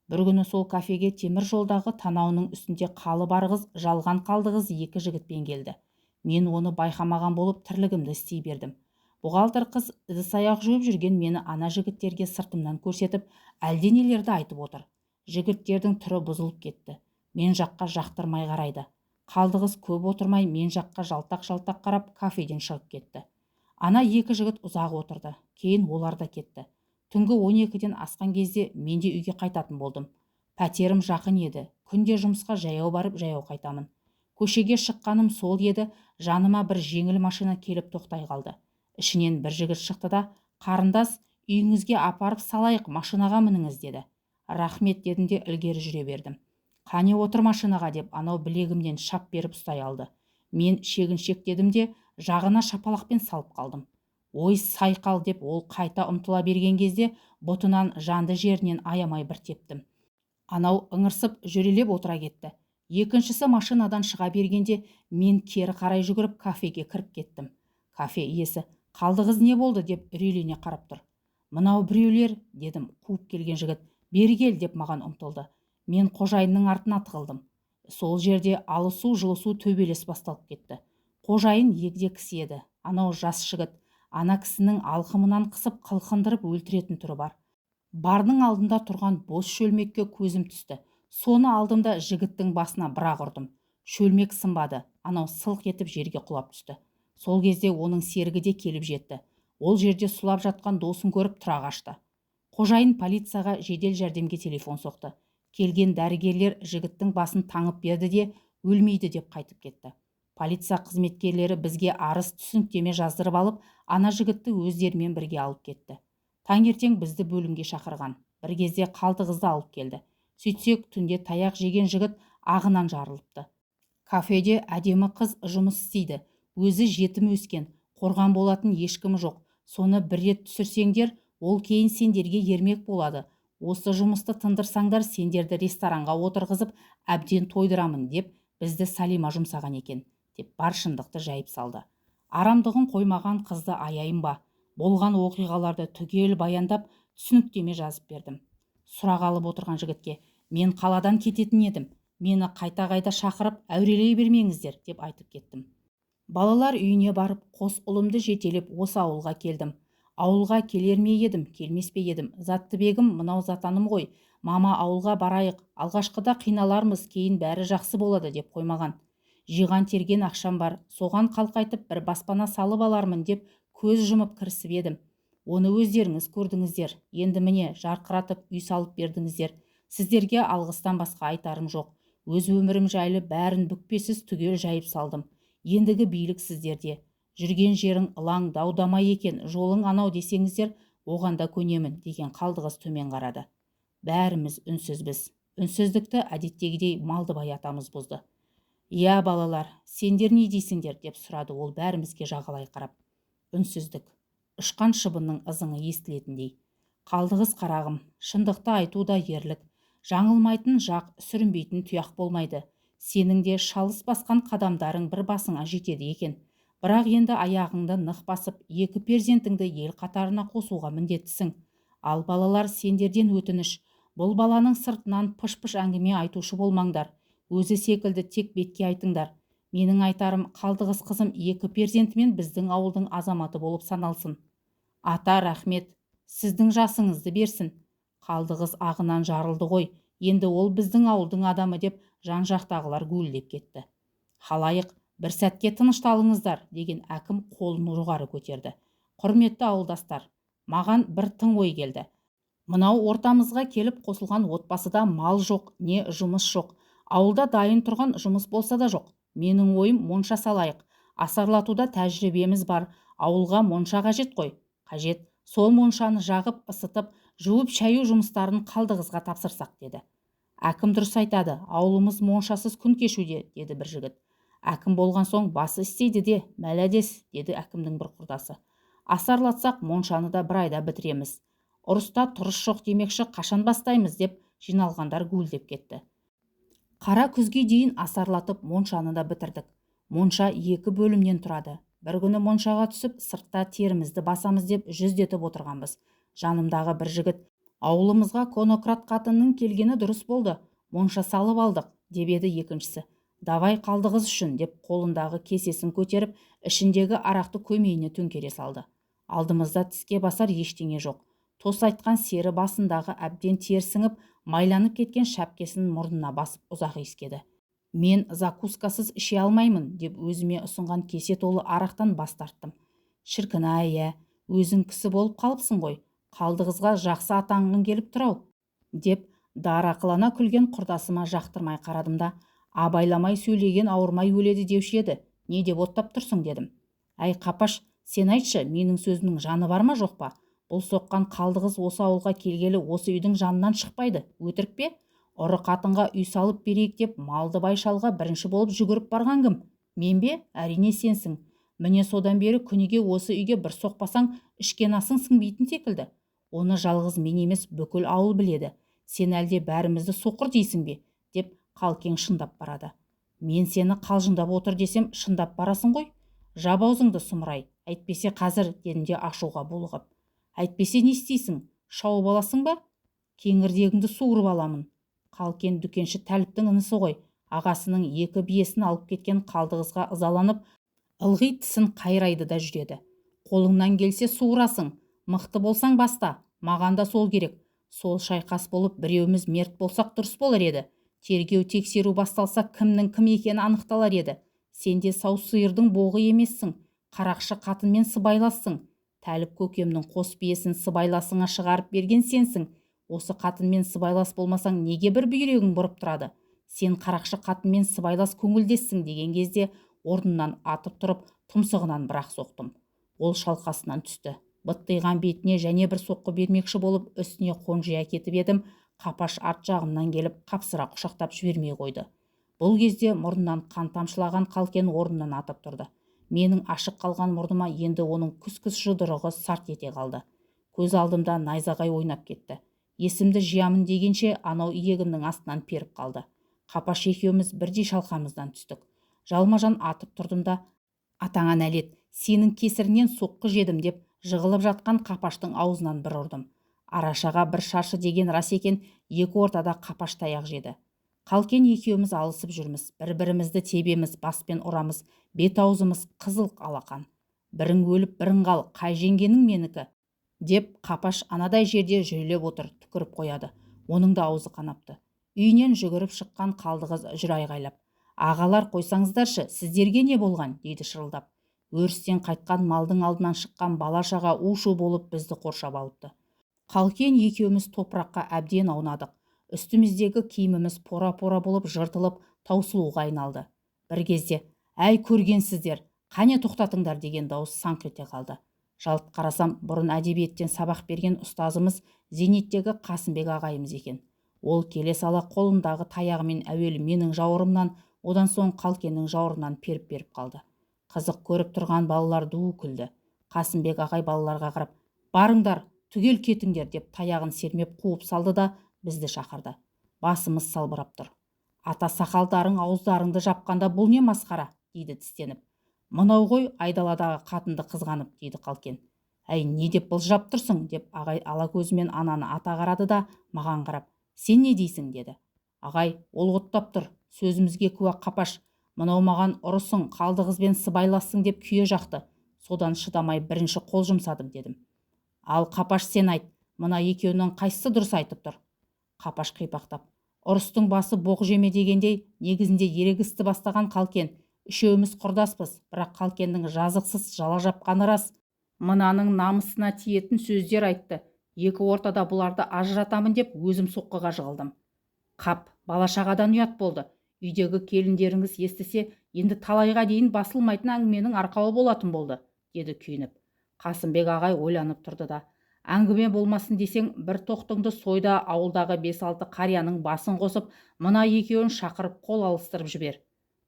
Бір күні сол кафеге темір жолдағы танауының үстінде қалы бар қыз, жалған қалдығыз 2 жігітпен келді. Мен оны байқамаған болып тірлігімді істей бердім. Бұғалтыр қыз ыдыс-аяқ жуып жүрген мені ана жігіттерге сыртымнан көрсетіп, әлденелерді айтып отыр. Жігіттердің түрі бұзылып кетті. Мен жаққа жақтырмай қарайды. Қалдығыз көп отырмай мен жаққа жалтақ-жалтақ қарап кафеден шығып кетті. Ана 2 жігіт ұзақ отырды. Кейін олар да кетті. Түнгі 12-ден асқан кезде мен де үйге қайтатын болдым. Пәтерім жақын еді. Күнде жұмысқа жаяу барып, жаяу қайтамын. Көшеге шыққаным сол еді, жаныма бір жеңіл машина келіп тоқтай қалды. Ішінен бір жігіт шықты да, қарындас, үйіңізге апарып салайық, машинаға мініңіз, деді. Рахмет, дедім де ілгері жүре бердім. Қане отыр машинаға, деп анау білегімнен шап беріп ұстай алды. Мен шегіншек дедім де, жағына шапалақпен салып қалдым. Ой, сайқал, деп ол қайта ұмтыла берген кезде бұтынан жанды жерінен аямай бір тептім. Анау ыңырсып жүрелеп отыра кетті. Екіншісі машинадан шыға бергенде мен кері қарай жүгіріп кафеге кіріп кеттім. Кафе иесі, қалдығыз не болды, деп үрейлене қарап тұр. Мынау біреулер, дедім, қуып келген жігіт. Бері кел, деп маған ұмтылды. Мен қожайынның артына тығылдым. Сол жерде алысу жылысу төбелес басталып кетті. Қожайын егде кісі еді. Анау жас жігіт, ана кісінің алқымынан қысып қылқындырып өлтіретін түрі бар. Бардың алдында тұрған бос шөлмекке көзім түсті. Соны алдымда жігіттің басына бір-ақ ұрдым. Шөлмек сынбады. Анау сылқ етіп жерге құлап түсті. Сол кезде оның серігі де келіп жетті. Ол жерде сұлап жатқан досын көріп тұра қашты. Қожайын полицияға жедел жәрдемге телефон соқты. Келген дәрігерлер жігіттің басын таңып берді де, өлмейді деп қайтып кетті. Полиция қызметкерлері бізге арыз түсініктеме жаздырып алып, ана жігітті өздерімен бірге алып кетті. Таңертең бізді бөлімге шақырған. Бір кезде Қалдығызды алып келді. Сөйтсек, түнде таяқ жеген жігіт ағынан жарылыпты. Кафеде әдемі қыз жұмыс істейді. Өзі жетім өскен, қорған болатын ешкімі жоқ. Соны бір рет түсірсеңдер, ол кейін сендерге ермек болады. Осы жұмысты тындырсаңдар, сендерді ресторанға отырғызып, әбден тойдырамын, деп бізді Салима жұмсаған екен, деп бар шындықты жайып салды. Арамдығын қоймаған қызды аяйын ба? Болған оқиғаларды түгел баяндап, түсініктеме жазып бердім. Сұрақ алып отырған жігітке, мен қаладан кететін едім. Мені қайта-қайта шақырып, әурелей бермеңіздер, деп айтып кеттім. Балалар үйіне барып, қос ұлымды жетелеп осы ауылға келдім. Ауылға келер ме едім, келмес пе едім. Заттыбегім, мынау затаным ғой. Мама, ауылға барайық. Алғашқыда қиналармыз, кейін бәрі жақсы болады, деп қоймаған. Жиған терген ақшам бар. Соған қалқайтып бір баспана салып алармын деп көз жұмып кірісіп едім. Оны өздеріңіз көрдіңіздер. Енді міне жарқыратып үй салып бердіңіздер. Сіздерге алғыстан басқа айтарым жоқ. Өз өмірім жайлы бәрін бүкпесіз түгел жайып салдым. ендігі билік сіздерде. Жүрген жерің ылаң дау-дамай екен, жолың анау десеңіздер, оған да көнемін, деген Қалдығыз төмен қарады. Бәріміз үнсізбіз. Үнсіздікті әдеттегідей Малдыбай атамыз бұзды. «Иә, балалар, сендер не дейсіңдер?» деп сұрады ол бәрімізге жағалай қарап. Үнсіздік. Ұшқан шыбынның ызыңы естілетіндей. «Қалдығыз қарағым, шындықты айту да ерлік. Жаңылмайтын жақ, сүрінбейтін тұяқ болмайды. Сенің де шалыс басқан қадамдарың бір басыңа жетеді екен. Бірақ енді аяғыңды нық басып, екі перзентіңді ел қатарына қосуға міндеттісің. Ал балалар, сендерден өтініш, бұл баланың сыртынан пыш-пыш әңгіме айтушы болмаңдар. Өзі секілді тек бетке айтыңдар. Менің айтарым, Қалдығыз қызым екі перзентімен біздің ауылдың азаматы болып саналсын. Ата, рахмет, сіздің жасыңызды берсін. Қалдығыз ағынан жарылды ғой, енді ол біздің ауылдың адамы деп жан-жақтағылар гуілдеп кетті. Халайық, бір сәтке тынышталыңыздар, деген әкім қолын жоғары көтерді. Құрметті ауылдастар, маған бір тың ой келді. Мынау ортамызға келіп қосылған отбасыда мал жоқ, не жұмыс жоқ. Ауылда дайын тұрған жұмыс болса да жоқ. Менің ойым, монша салайық. Асарлатуда тәжірибеміз бар. Ауылға монша қажет қой. Қажет. Сол моншаны жағып, ысытып, жуып шаю жұмыстарын Қалдығызға тапсырсақ, деді. Әкім дұрыс айтады. Ауылымыз моншасыз күн кешуде, деді бір жігіт. Әкім болған соң басы істейді де, мәләдес, деді әкімнің бір құрдасы. Асарлатсақ, моншаны да бір айда бітіреміз. Ұрыста тұрыс жоқ демекші, қашан бастаймыз, деп жиналғандар гуілдеп кетті. Қара күзге дейін асарлатып моншаны да бітірдік. Монша екі бөлімнен тұрады. Бір күні моншаға түсіп, сыртта терімізді басамыз деп жүздетіп отырғанбыз. Жанымдағы бір жігіт, ауылымызға конократ қатынның келгені дұрыс болды, монша салып алдық, деп еді екіншісі. Давай Қалдығыз үшін, деп қолындағы кесесін көтеріп, ішіндегі арақты көмейіне төңкере салды. Алдымызда тіске басар ештеңе жоқ. Тос айтқан сері басындағы әбден терсіңіп, майланып кеткен шәпкесін мұрнына басып ұзақ иіскеді. Мен закускасыз іше алмаймын, деп өзіме ұсынған кесе толы арақтан бас тарттым. Шіркін-ай, өзің кісі болып қалыпсың ғой, Қалдығызға жақсы атаңның келіп тұрау, деп дарақылана күлген құрдасыма жақтырмай қарадым да, абайламай сөйлеген ауырмай өледі деуші еді, не деп оттап тұрсың, дедім. Әй Қапаш, сен айтшы, менің сөзімнің жаны бар ма жоқ па? Бұл соққан Қалдығыз осы ауылға келгелі осы үйдің жанынан шықпайды, өтірік пе? Ұры қатынға үй салып берейік деп Малдыбай шалға бірінші болып жүгіріп барған кім? Мен бе? Әрине сенсің. Міне содан бері күніге осы үйге бір соқпасаң, ішкен асың сіңбейтін секілді. Оны жалғыз мен емес, бүкіл ауыл біледі. Сен әлде бәрімізді соқыр дейсің бе? Деп Қалкең шындап барады. Мен сені қалжыңдап отыр десем, шындап барасың ғой. Жап аузыңды, сұмырай. Әйтпесе қазір, дедім де ашуға булығып. Әйтпесе не істейсің? Шауып аласың ба? Кеңірдегіңді суырып аламын. Қалкен дүкенші Тәліптің інісі ғой. Ағасының екі биесін алып кеткен Қалдығызға ызаланып, ылғи тісін қайрайды да жүреді. Қолыңнан келсе суырасың. Мықты болсаң баста. Маған да сол керек. Сол шайқас болып біреуіміз мерт болсақ дұрыс болар еді. Тергеу тексеру басталса кімнің кім екені анықталар еді. Сен де сау сиырдың боғы емессің. Қарақшы қатынмен сыбайлассың. Тәліп көкемнің қос биесін сыбайласыңа шығарып берген сенсің. Осы қатынмен сыбайлас болмасаң, неге бір бүйрегің бұрып тұрады? Сен қарақшы қатынмен сыбайлас көңілдессің, деген кезде орнынан атып тұрып, тұмсығынан бір-ақ соқтым. Ол шалқасынан түсті. Быттиған бетіне және бір соққы бермекші болып, үстіне қонжия кетіп едім, Қапаш арт жағымнан келіп, қапсыра құшақтап жібермей қойды. Бұл кезде мұрнынан қан тамшылаған Қалкен орнынан атып тұрды. Менің ашық қалған мұрныма енді оның күс-күс жұдырығы сарт ете қалды. Көз алдымда найзағай ойнап кетті. Есімді жиямын дегенше анау иегімнің астынан періп қалды. Қапаш екеуміз бірдей шалқамыздан түстік. Жалма-жан атып тұрдым да, атаңа нәлет, сенің кесірінен соққы жедім, деп жығылып жатқан Қапаштың аузынан бір ұрдым. Арашаға бір шаршы деген рас екен, екі ортада Қапаш таяқ жеді. Қалкен екеуміз алысып жүрміз, бір-бірімізді тебеміз, баспен ұрамыз, бет-аузымыз қызыл алақан. Бірің өліп, бірің қал, қай жеңгенің менікі? Деп Қапаш анадай жерде жүрелеп отыр, түкіріп қояды. Оның да аузы қанапты. Үйінен жүгіріп шыққан Қалдығыз жүр айғайлап. Ағалар, қойсаңыздаршы, сіздерге не болған? Дейді шырылдап. Өрістен қайтқан малдың алдынан шыққан бала-шаға у-шу болып бізді қоршап алыпты. Қалкен екеуміз топыраққа әбден аунадық. Үстіміздегі киіміміз пора-пора болып жыртылып, таусылуға айналды. Бір кезде Әй көргенсіздер, қане тоқтатыңдар деген дауыс саңқ ете қалды. Жалт қарасам, бұрын әдебиеттен сабақ берген ұстазымыз зейнеттегі Қасымбек ағайымыз екен. Ол келе сала қолындағы таяғымен әуелі менің жауырымнан, одан соң Қалкеннің жауырынынан періп қалды. Қызық көріп тұрған балалар ду күлді. Қасымбек ағай балаларға қарап, барыңдар, түгел кетіңдер деп таяғын сермеп қуып салды да бізді шақырды. Басымыз салбырап тұр. Ата сақалдарың ауыздарыңды жапқанда бұл не масқара, дейді тістеніп. Мынау ғой айдаладағы қатынды қызғанып, дейді Қалкен. Әй, не деп былжырап тұрсың, деп ағай ала көзімен ананы ата қарады да маған қарап, сен не дейсің, деді. Ағай, ол оттап тұр, сөзімізге куә Қапаш. Мынау маған ұрысың, Қалдықызбен сыбайлассың деп күйе жақты. Содан шыдамай бірінші қол жұмсадым, дедім. Ал Қапаш, сен айт, мына екеуінің қайсысы дұрыс айтып тұр? Қапаш қипақтап, ұрыстың басы боқ жеме дегендей, негізінде ерегісті бастаған Қалкен. Үшеуміз құрдаспыз, бірақ Қалкеннің жазықсыз жала жапқаны рас. Мынаның намысына тиетін сөздер айтты. Екі ортада бұларды ажыратамын деп өзім соққыға жығылдым. Қап, бала-шағадан ұят болды. Үйдегі келіндеріңіз естісе, енді талайға дейін басылмайтын әңгіменің арқауы болатын болды, деді күйініп. Қасымбек ағай ойланып тұрды да, әңгіме болмасын десең, бір тоқтыңды сойда ауылдағы 5-6 қарияның басын қосып, мына екеуін шақырып қол алыстырып жібер.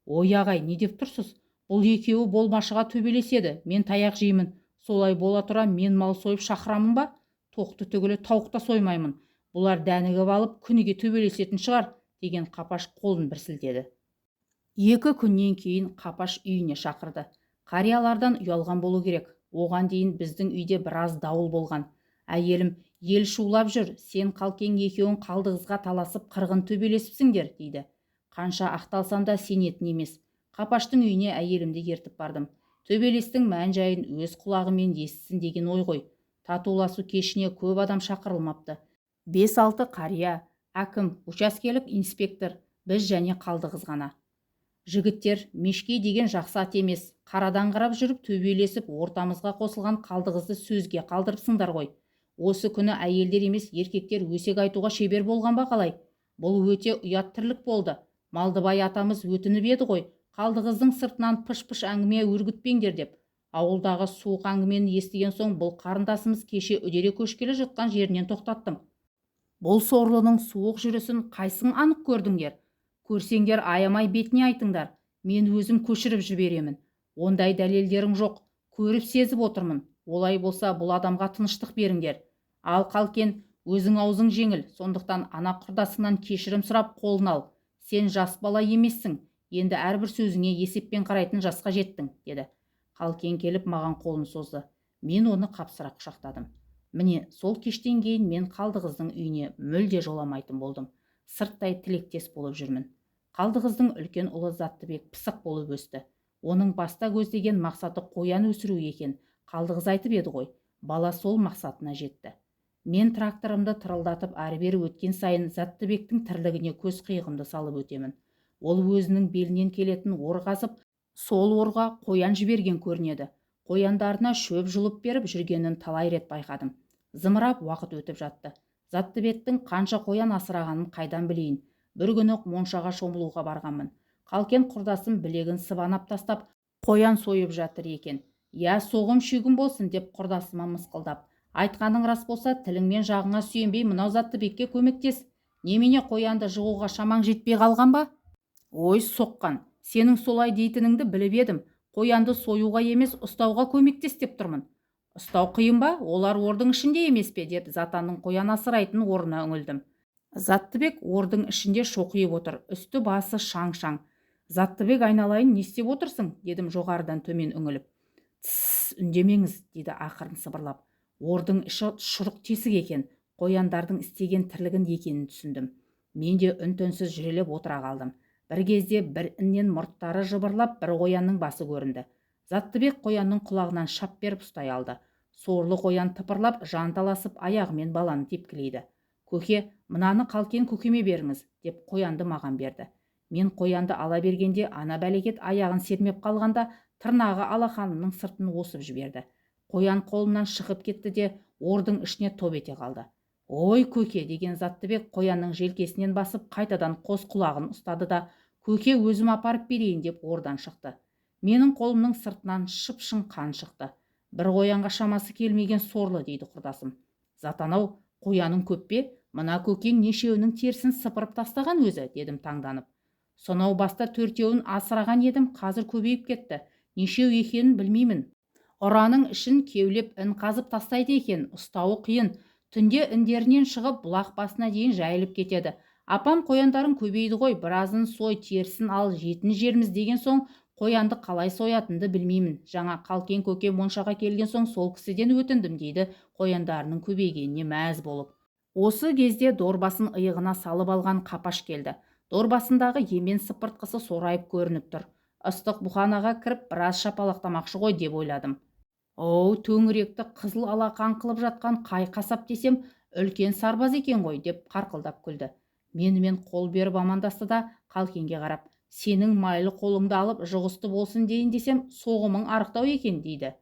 Ой ағай, не деп тұрсыз? Бұл екеуі болмашыға төбелеседі, мен таяқ жеймін. Солай бола тұра мен мал сойып шақырамын ба? Тоқты түгілі тауықта соймаймын. Бұлар дәнігіп алып күніге төбелесетін шығар, деген Қапаш қолын бір сілтеді. 2 күннен кейін Қапаш үйіне шақырды. Қариялардан ұялған болу керек. Оған дейін біздің үйде біраз дауыл болған. Әйелім, ел шулап жүр, сен Қалкен екеуің Қалдықызға таласып қырғын төбелесіпсіңдер, дейді. Қанша ақталсам да сенетін емес. Қапаштың үйіне әйелімді ертіп бардым. Төбелестің мән-жайын өз құлағымен естісін деген ой ғой. Татуласу кешіне көп адам шақырылмапты. 5-6 қария, әкім, учаскелік инспектор, біз және Қалдықыз ғана. Жігіттер, Мешкей деген жақсы ат емес. Қарадан қарап жүріп төбелесіп, ортамызға қосылған Қалдықызды сөзге қалдырыпсыңдар ғой. Осы күні әйелдер емес, еркектер өсек айтуға шебер болған ба қалай? Бұл өте ұят тірлік болды. Малдыбай атамыз өтініп еді ғой, Қалдықыздың сыртынан пыш-пыш әңгіме өргітпеңдер деп. Ауылдағы суық әңгімені естіген соң бұл қарындасымыз кеше үдере көшкелі жатқан жерінен тоқтаттым. Бұл сорлының суық жүрісін қайсың анық көрдіңдер? Көрсеңдер аямай бетіне айтыңдар, мен өзім көшіріп жіберемін. Ондай дәлелдерің жоқ, көріп сезіп отырмын. Олай болса бұл адамға тыныштық беріңдер. Ал Қалкен, өзің аузың жеңіл, сондықтан ана құрдасыңнан кешірім сұрап қолын ал. Сен жас бала емессің, енді әрбір сөзіңе есеппен қарайтын жасқа жеттің, деді. Қалкен келіп маған қолын созды. Мен оны қапсыра құшақтадым. Міне, сол кештен кейін мен Қалдықыздың үйіне мүлде жоламайтын болдым. Сырттай тілектес болып жүрмін. Қалдықыздың үлкен ұлы Заттыбек пысық болып өсті. Оның баста көздеген мақсаты қоян өсіру екен. Қалдықыз айтып еді ғой, бала сол мақсатына жетті. Мен тракторымды тырылдатып әрі-бері өткен сайын Заттыбектің тірлігіне көз қиығымды салып өтемін. Ол өзінің белінен келетін ор қазып, сол орға қоян жіберген көрінеді. Қояндарына шөп жұлып беріп жүргенін талай рет байқадым. Зымырап уақыт өтіп жатты. Заттыбектің қанша қоян асырағанын қайдан білейін. Бір күні моншаға шомылуға барғанмын. Қалкен құрдасым білегін сыбанап тастап, қоян сойып жатыр екен. Я соғым шүйгім болсын деп құрдасыма мысқылдап. Айтқаның рас болса, тіліңмен жағыңа сүйенбей мынау Заттыбекке көмектес. Немене қоянды жығуға шамаң жетпей қалған ба? Ой, соққан, сенің солай дейтініңді біліп едім. Қоянды союға емес, ұстауға көмектес деп тұрмын. Ұстау қиын ба? Олар ордың ішінде емес пе, деп Затанның қоян асырайтын орнына үңілдім. Заттыбек ордың ішінде шоқиып отыр, үсті басы шаң-шаң. Заттыбек, айналайын, не істеп отырсың, дедім жоғарыдан төмен үңіліп. Тссс, үндемеңіз, деді ақырын сыбырлап. Ордың іші шұрық тесік екен, қояндардың істеген тірлігін екенін түсіндім. Мен де үн-түнсіз жүрелеп отыра қалдым. Бір кезде бір іннен мұрттары жыбырлап, бір қоянның басы көрінді. Заттыбек қоянның құлағынан шап беріп ұстай алды. Сорлы қоян тыпырлап, жанталасып аяғымен баланы тепкілейді. Көке, мынаны Қалкен көкеме беріңіз, деп қоянды маған берді. Мен қоянды ала бергенде ана бәлекет аяғын сермеп қалғанда тырнағы алақанымның сыртын осып жіберді. Қоян қолымнан шығып кетті де ордың ішіне топ ете қалды. Ой көке, деген Заттыбек қоянның желкесінен басып қайтадан қос құлағын ұстады да, көке өзім апарып берейін деп ордан шықты. Менің қолымның сыртынан шып-шың қан шықты. Бір қоянға шамасы келмеген сорлы, дейді құрдасым. Затан-ау, қояның көп пе? Мына көкең нешеуінің терісін сыпырып тастаған өзі, дедім таңданып. Сонау баста 4-еуін асыраған едім, қазір көбейіп кетті. Нешеу екенін білмеймін. Ұраның ішін кеулеп ін қазып тастайды екен, ұстауы қиын. Түнде індерінен шығып бұлақ басына дейін жайылып кетеді. Апам қояндарын көбейді ғой, біразын сой, терісін ал, жетін жерміз деген соң қоянды қалай соятынды білмеймін. Жаңа Қалкен көке моншаға келген соң сол кісіден өтіндім, дейді қояндарының көбейгеніне мәз болып. Осы кезде дорбасын иығына салып алған Қапаш келді. Дорбасындағы емен сыпыртқысы сорайып көрініп тұр. Ыстық бұханаға кіріп біраз шапалақтамақшы ғой деп ойладым. Оу, төңіректі қызыл алақан қылып жатқан қай қасап десем, үлкен сарбаз екен ғой, деп қарқылдап күлді. Менімен қол беріп амандасты да Қалкенге қарап, сенің майлы қолыңды алып жұғысты болсын дейін десем, соғымың арықтау екен, дейді.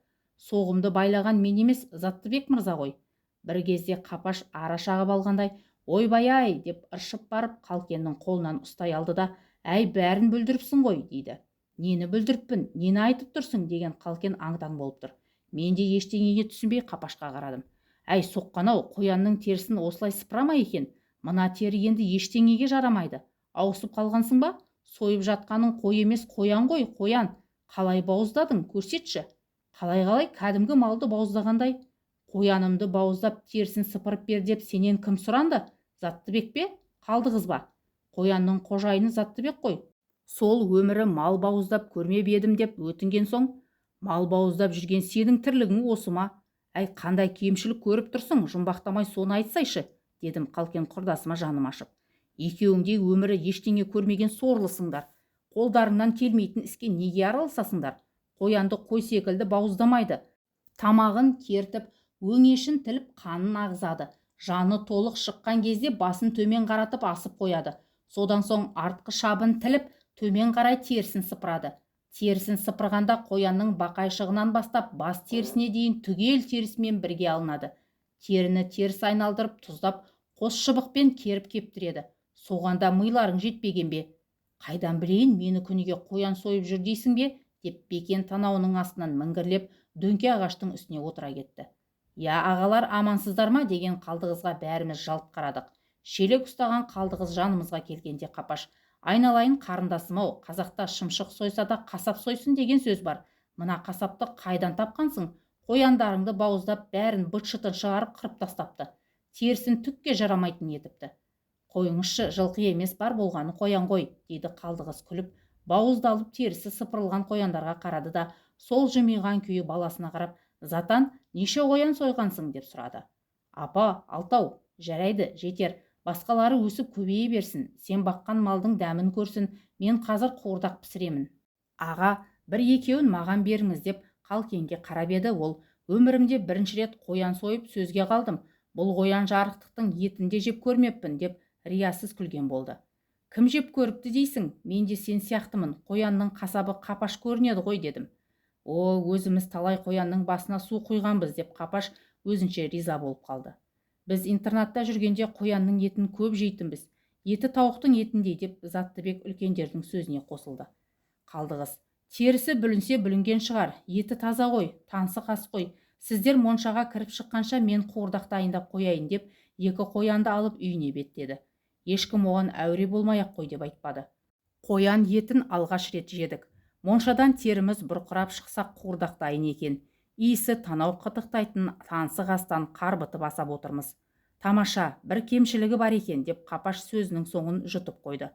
Соғымды байлаған мен емес, Заттыбек мырза ғой. Бір кезде Қапаш ара шағып алғандай, ойбай-ай, деп ыршып барып Қалкеннің қолынан ұстай алды да, әй, бәрін бүлдіріпсің ғой, дейді. Нені бүлдіріппін, нені айтып тұрсың, деген Қалкен аңтаң болып тұр. Мен де ештеңеге түсінбей Қапашқа қарадым. Әй, соққан-ау, қоянның терісін осылай сыпырама екен. Мына тері енді ештеңеге жарамайды. Ауысып қалғансың ба? Сойып жатқаның қой емес, қоян ғой, қоян. Қалай бауыздадың, көрсетші. Қалай, кәдімгі малды бауыздағандай. Қоянымды бауыздап терісін сыпырып бер деп сенен кім сұранды? Заттыбек пе? Қалдығыз ба? Қоянның қожайыны Заттыбек қой. Сол өмірі мал бауыздап көрмеп едім деп өтінген соң, мал бауыздап жүрген сенің тірлігің осы ма? Әй, қандай кемшілік көріп тұрсың, жұмбақтамай соны айтсайшы, дедім Қалкен құрдасыма жаным ашып. Екеуіңде өмірі ештеңе көрмеген сорлысыңдар. Қолдарыңнан келмейтін іске неге араласасыңдар? Қоянды қой секілді бауыздамайды. Тамағын кертіп, өңешін тіліп қанын ағызады. Жаны толық шыққан кезде басын төмен қаратып асып қояды. Содан соң артқы шабын тіліп, төмен қарай терісін сыпырады. Терісін сыпырғанда қоянның бақайшығынан бастап бас терісіне дейін түгел терісімен бірге алынады. Теріні теріс айналдырып, тұздап, қос шыбықпен керіп кептіреді. Соғанда миларың жетпеген бе? Қайдан білейін, мені күніге қоян сойып жүр дейсің бе? Деп Бекен танауының астынан міңгірлеп, дөңке ағаштың үстіне отыра кетті. Я, ағалар, амансыздар ма, деген Қалдығызға бәріміз жалт қарадық. Шелек ұстаған Қалдығыз жанымызға келгенде Қапаш, айналайын қарындасым-ау, қазақта шымшық сойса да қасап сойсын деген сөз бар. Мына қасапты қайдан тапқансың? Қояндарыңды бауыздап, бәрін быт-шытын шығарып қырып тастапты. Терісін түкке жарамайтын етіпті. Қойыңызшы, жылқы емес, бар болғаны қоян ғой, дейді Қалдығыз күліп, бауыздалып терісі сыпырылған қояндарға қарады да, сол жымиған күйі баласына қарап, Затан, неше қоян сойғансың, деп сұрады. Апа, 6-ау, жарайды, жетер. Басқалары өсіп көбейе берсін. Сен баққан малдың дәмін көрсін. Мен қазір қуырдақ пісіремін. Аға, 1-2-еуін маған беріңіз, деп Қалкенге қарап еді. Ол, өмірімде бірінші рет қоян сойып сөзге қалдым. Бұл қоян жарықтықтың етінде жеп көрмеппін, деп риясыз күлген болды. Кім жеп көріпті дейсің? Мен де сен сияқтымын. Қоянның қасабы Қапаш көрінеді ғой, дедім. О, өзіміз талай қоянның басына су құйғанбыз, деп Қапаш өзінше риза болып қалды. Біз интернатта жүргенде қоянның етін көп жейтінбіз. Еті тауықтың етіндей, деп Заттыбек үлкендердің сөзіне қосылды. Қалдығыз, терісі бүлінсе бүлінген шығар, еті таза ғой, тансы қас қой. Сіздер моншаға кіріп шыққанша мен қуырдақ дайындап қояйын, деп 2 қоянды алып үйіне беттеді. Ешкім оған әуре болмай-ақ қой, деп айтпады. Қоян етін алғаш рет жедік. Моншадан теріміз бұрқырап шықсақ қуырдақ дайын екен. Иісі танау қытықтайтын тансы қастан қарбытып асап отырмыз. Тамаша, бір кемшілігі бар екен, деп Қапаш сөзінің соңын жұтып қойды.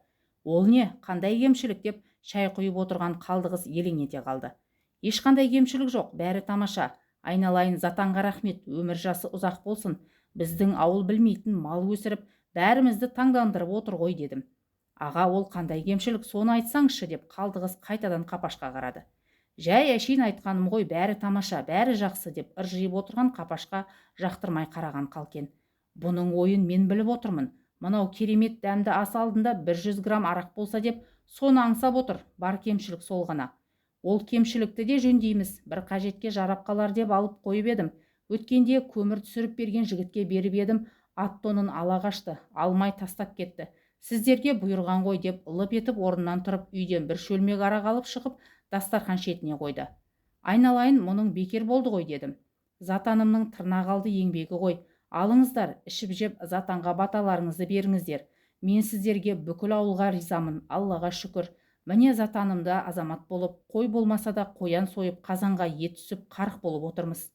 Ол не, қандай кемшілік, деп шай құйып отырған Қалдығыз елең ете қалды. Ешқандай кемшілік жоқ, бәрі тамаша. Айналайын, Затанға рахмет, өмір жасы ұзақ болсын. Біздің ауыл білмейтін мал өсіріп, бәрімізді таңдандырып отыр ғой, дедім. Аға, ол қандай кемшілік, соны айтсаңшы, деп Қалдығыз қайтадан Қапашқа қарады. Жай әшейін айтқаным ғой, бәрі тамаша, бәрі жақсы, деп ыржиып отырған Қапашқа жақтырмай қараған Қалкен. Бұның ойын мен біліп отырмын. Мынау керемет дәмді ас алдында 100 грамм арақ болса деп, соны аңсап отыр. Бар кемшілік сол ғана. Ол кемшілікті де жөндейміз. Бір қажетке жарап қалар деп алып қойып едім. Өткенде көмір түсіріп берген жігітке беріп едім, ат тонын ала қашты, алмай тастап кетті. Сіздерге бұйырған ғой, деп лып етіп орнынан тұрып үйден бір шөлмек арақ алып шығып, дастархан шетіне қойды. Айналайын, мұның бекер болды ғой дедім. Затанымның тырнақалды еңбегі ғой. Алыңыздар, ішіп жеп Затанға баталарыңызды беріңіздер. Мен сіздерге бүкіл ауылға ризамын, Аллаға шүкір. Міне Затанымда азамат болып, қой болмаса да қоян сойып, қазанға ет түсіп, қарық болып отырмыз.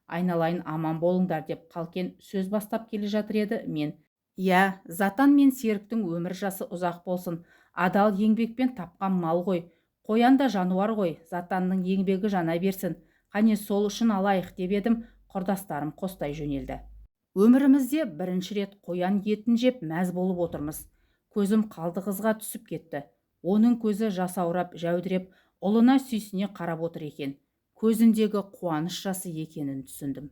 Айналайын, аман болыңдар деп Қалкен сөз бастап келе жатыр еді. Мен: «Иә, Затан мен Серіктің өмір жасы ұзақ болсын. Адал еңбекпен тапқан мал ғой. Қоян да жануар ғой. Затанның еңбегі жана берсін. Қане сол үшін алайық» деп едім. Құрдастарым қостай жөнелді. Өмірімізде бірінші рет қоян етін жеп мәз болып отырмыз. Көзім қалды қызға түсіп кетті. Оның көзі жасаурап, жәудіреп, ұлына сүйсіне қарап отыр екен. Көзіндегі қуаныш жасы екенін түсіндім.